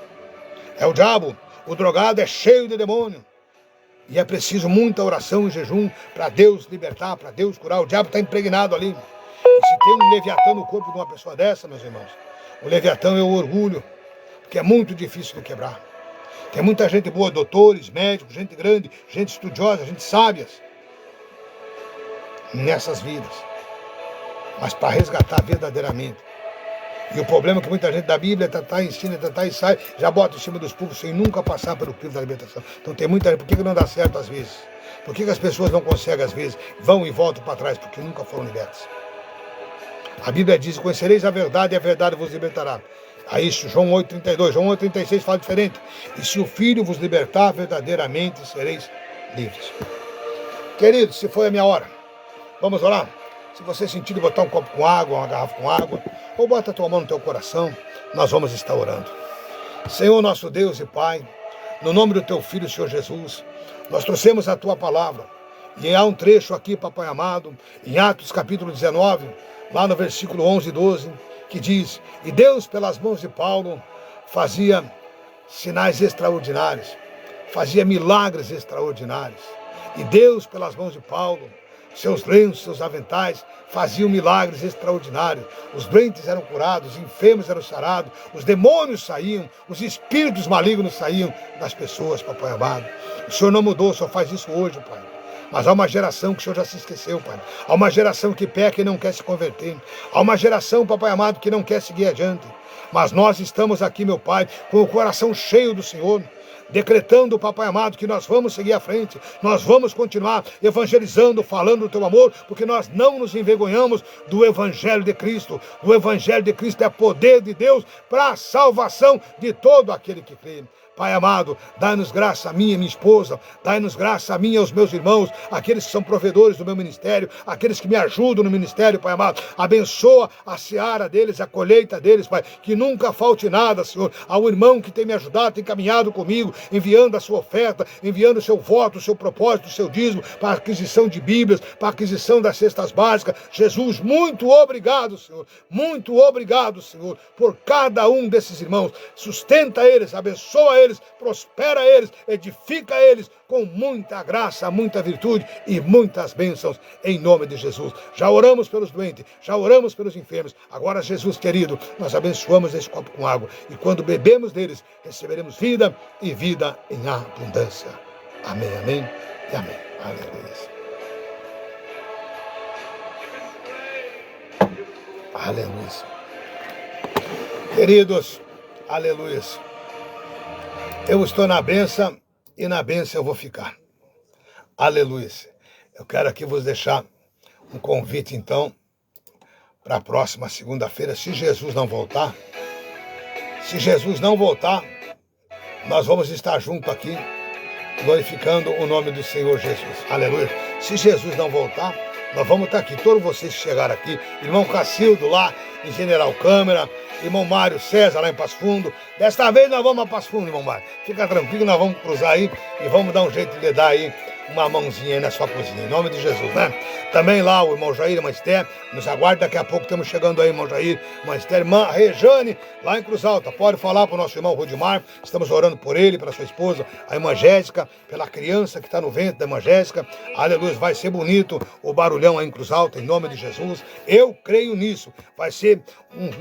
É o diabo, o drogado é cheio de demônio. E é preciso muita oração e jejum para Deus libertar, para Deus curar. O diabo está impregnado ali. E se tem um leviatã no corpo de uma pessoa dessa, meus irmãos, o leviatã é o orgulho, que é muito difícil de quebrar. Tem muita gente boa, doutores, médicos, gente grande, gente estudiosa, gente sábias, nessas vidas. Mas para resgatar verdadeiramente. E o problema é que muita gente da Bíblia ensina, e sai, já bota em cima dos povos sem nunca passar pelo crivo da libertação. Então tem muita gente, por que não dá certo às vezes? Por que as pessoas não conseguem às vezes, vão e voltam para trás? Porque nunca foram libertas. A Bíblia diz: conhecereis a verdade e a verdade vos libertará. Aí João 8,32, João 8,36 fala diferente. E se o Filho vos libertar, verdadeiramente sereis livres. Queridos, se foi a minha hora, vamos orar? Se você sentir de botar um copo com água, uma garrafa com água, ou bota a tua mão no teu coração, nós vamos estar orando. Senhor nosso Deus e Pai, no nome do teu Filho, Senhor Jesus. Nós trouxemos a tua palavra. E há um trecho aqui, papai amado, em Atos capítulo 19, lá no versículo 11 e 12, que diz: e Deus, pelas mãos de Paulo, fazia sinais extraordinários, fazia milagres extraordinários. E Deus, pelas mãos de Paulo, seus lenços, seus aventais, faziam milagres extraordinários. Os doentes eram curados, os enfermos eram sarados, os demônios saíam, os espíritos malignos saíam das pessoas, papai amado. O Senhor não mudou, só faz isso hoje, Pai. Mas há uma geração que o Senhor já se esqueceu, Pai. Há uma geração que peca e não quer se converter. Há uma geração, papai amado, que não quer seguir adiante. Mas nós estamos aqui, meu Pai, com o coração cheio do Senhor, decretando, papai amado, que nós vamos seguir à frente, nós vamos continuar evangelizando, falando do teu amor, porque nós não nos envergonhamos do Evangelho de Cristo. O Evangelho de Cristo é poder de Deus para a salvação de todo aquele que crê. Pai amado, dai-nos graça a mim e minha esposa, dai-nos graça a mim e aos meus irmãos, aqueles que são provedores do meu ministério, aqueles que me ajudam no ministério, Pai amado. Abençoa a seara deles, a colheita deles, Pai, que nunca falte nada, Senhor. Ao irmão que tem me ajudado, tem caminhado comigo, enviando a sua oferta, enviando o seu voto, o seu propósito, o seu dízimo, para a aquisição de Bíblias, para a aquisição das cestas básicas. Jesus, muito obrigado, Senhor. Muito obrigado, Senhor, por cada um desses irmãos. Sustenta eles, abençoa eles, prospera eles, edifica eles com muita graça, muita virtude e muitas bênçãos, em nome de Jesus. Já oramos pelos doentes, já oramos pelos enfermos. Agora, Jesus querido, nós abençoamos esse copo com água e quando bebemos deles, receberemos vida e vida em abundância. Amém, amém e amém. Aleluia. Aleluia. Queridos, aleluia. Eu estou na bênção e na bênção eu vou ficar. Aleluia. Eu quero aqui vos deixar um convite, então, para a próxima segunda-feira, se Jesus não voltar. Se Jesus não voltar, nós vamos estar juntos aqui, glorificando o nome do Senhor Jesus. Aleluia. Se Jesus não voltar, nós vamos estar aqui. Todos vocês que chegaram aqui, irmão Cacildo lá em General Câmara, irmão Mário César lá em Passo Fundo. Desta vez nós vamos a Passo Fundo, irmão Mário. Fica tranquilo, nós vamos cruzar aí e vamos dar um jeito de dar aí uma mãozinha aí na sua cozinha, em nome de Jesus, né? Também lá o irmão Jair, irmã Esther, nos aguarde, daqui a pouco estamos chegando aí, irmão Jair, irmã Esther, irmã Rejane, lá em Cruz Alta. Pode falar para o nosso irmão Rudimar, estamos orando por ele, pela sua esposa, a irmã Jéssica, pela criança que está no ventre da irmã Jéssica. Aleluia, vai ser bonito o barulhão aí em Cruz Alta, em nome de Jesus. Eu creio nisso. Vai ser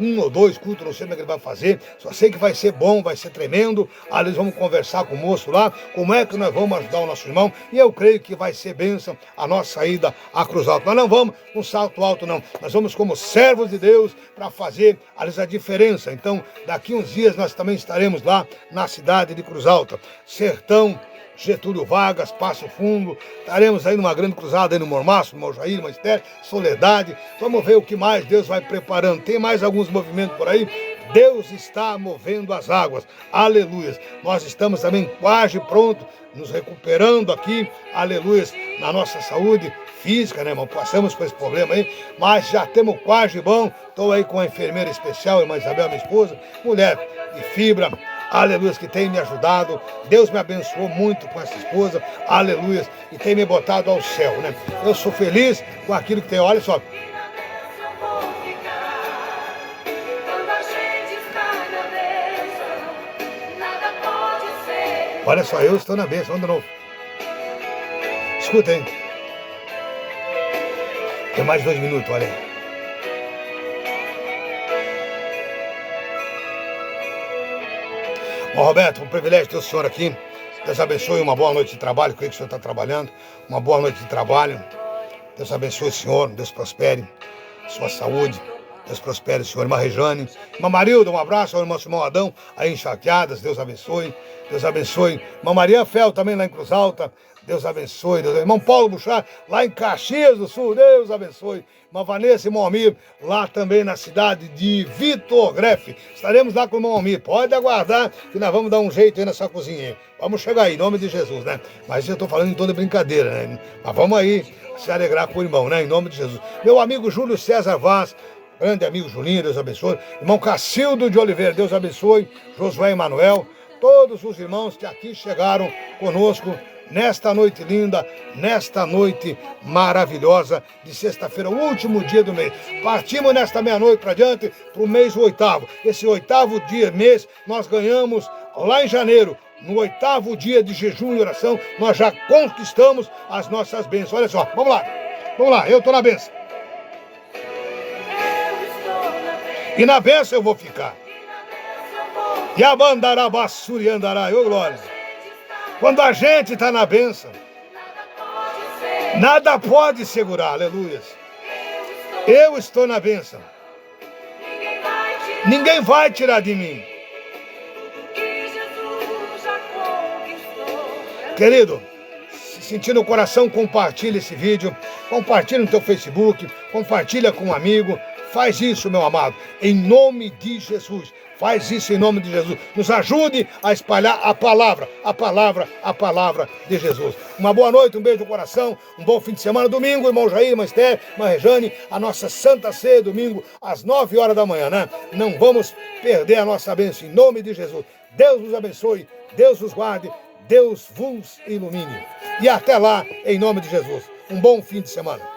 um ou dois cultos, não sei como é que ele vai fazer, só sei que vai ser bom, vai ser tremendo. Aleluia, vamos conversar com o moço lá, como é que nós vamos ajudar o nosso irmão, e eu creio que vai ser bênção a nossa saída à Cruz Alta. Nós não vamos com salto alto, não. Nós vamos como servos de Deus para fazer a diferença. Então, daqui uns dias nós também estaremos lá na cidade de Cruz Alta. Sertão, Getúlio Vargas, Passo Fundo. Estaremos aí numa grande cruzada aí no Mormaço, no Mojaí, no Esther, Soledade. Vamos ver o que mais Deus vai preparando. Tem mais alguns movimentos por aí. Deus está movendo as águas. Aleluia. Nós estamos também quase prontos, nos recuperando aqui, aleluia, na nossa saúde física, né, irmão? Passamos por esse problema aí, mas já temos quase bom. Estou aí com a enfermeira especial, irmã Isabel, minha esposa, mulher de fibra, aleluia, que tem me ajudado. Deus me abençoou muito com essa esposa, aleluia, e tem me botado ao céu, né? Eu sou feliz com aquilo que tem, olha só. Olha só, eu estou na bênção, vamos de novo. Escutem. Tem mais 2 minutos, olha aí. Bom, Roberto, um privilégio ter o senhor aqui. Deus abençoe, uma boa noite de trabalho. Creio que o senhor está trabalhando. Uma boa noite de trabalho. Deus abençoe o senhor, Deus prospere sua saúde. Deus prospere o senhor. Irmã Rejane, irmã Marilda, um abraço ao irmão Adão, aí em Charqueadas, Deus abençoe. Deus abençoe. Irmã Maria Fel, também lá em Cruz Alta, Deus abençoe. Deus... Irmão Paulo Buchar, lá em Caxias do Sul, Deus abençoe. Irmã Vanessa e irmão Almir, lá também na cidade de Vitor Grefe. Estaremos lá com o irmão Almir. Pode aguardar que nós vamos dar um jeito aí nessa cozinha. Vamos chegar aí, em nome de Jesus, né? Mas eu estou falando em toda brincadeira, né? Mas vamos aí se alegrar com o irmão, né? Em nome de Jesus. Meu amigo Júlio César Vaz, grande amigo Julinho, Deus abençoe. Irmão Cacildo de Oliveira, Deus abençoe. Josué Emanuel. todos os irmãos que aqui chegaram conosco nesta noite linda, nesta noite maravilhosa de sexta-feira, o último dia do mês. Partimos nesta meia-noite para diante para o mês 8º. Esse 8º dia, mês, nós ganhamos lá em janeiro. No 8º dia de jejum e oração, nós já conquistamos as nossas bênçãos. Olha só, vamos lá, eu estou na bênção. E na bênção eu vou ficar. E a bandará, bassuri, andará, ô glória. Quando a gente está na bênção, nada pode segurar, aleluia. Eu estou na bênção. Ninguém vai tirar de mim. Querido, se sentir no coração, compartilha esse vídeo, compartilha no teu Facebook, compartilha com um amigo. Faz isso, meu amado, em nome de Jesus. Faz isso em nome de Jesus. Nos ajude a espalhar a palavra de Jesus. Uma boa noite, um beijo no coração, um bom fim de semana. Domingo, irmão Jair, irmã Esther, irmã Rejane, a nossa Santa Ceia, domingo, às 9 horas da manhã, né? Não vamos perder a nossa bênção em nome de Jesus. Deus nos abençoe, Deus nos guarde, Deus vos ilumine. E até lá, em nome de Jesus. Um bom fim de semana.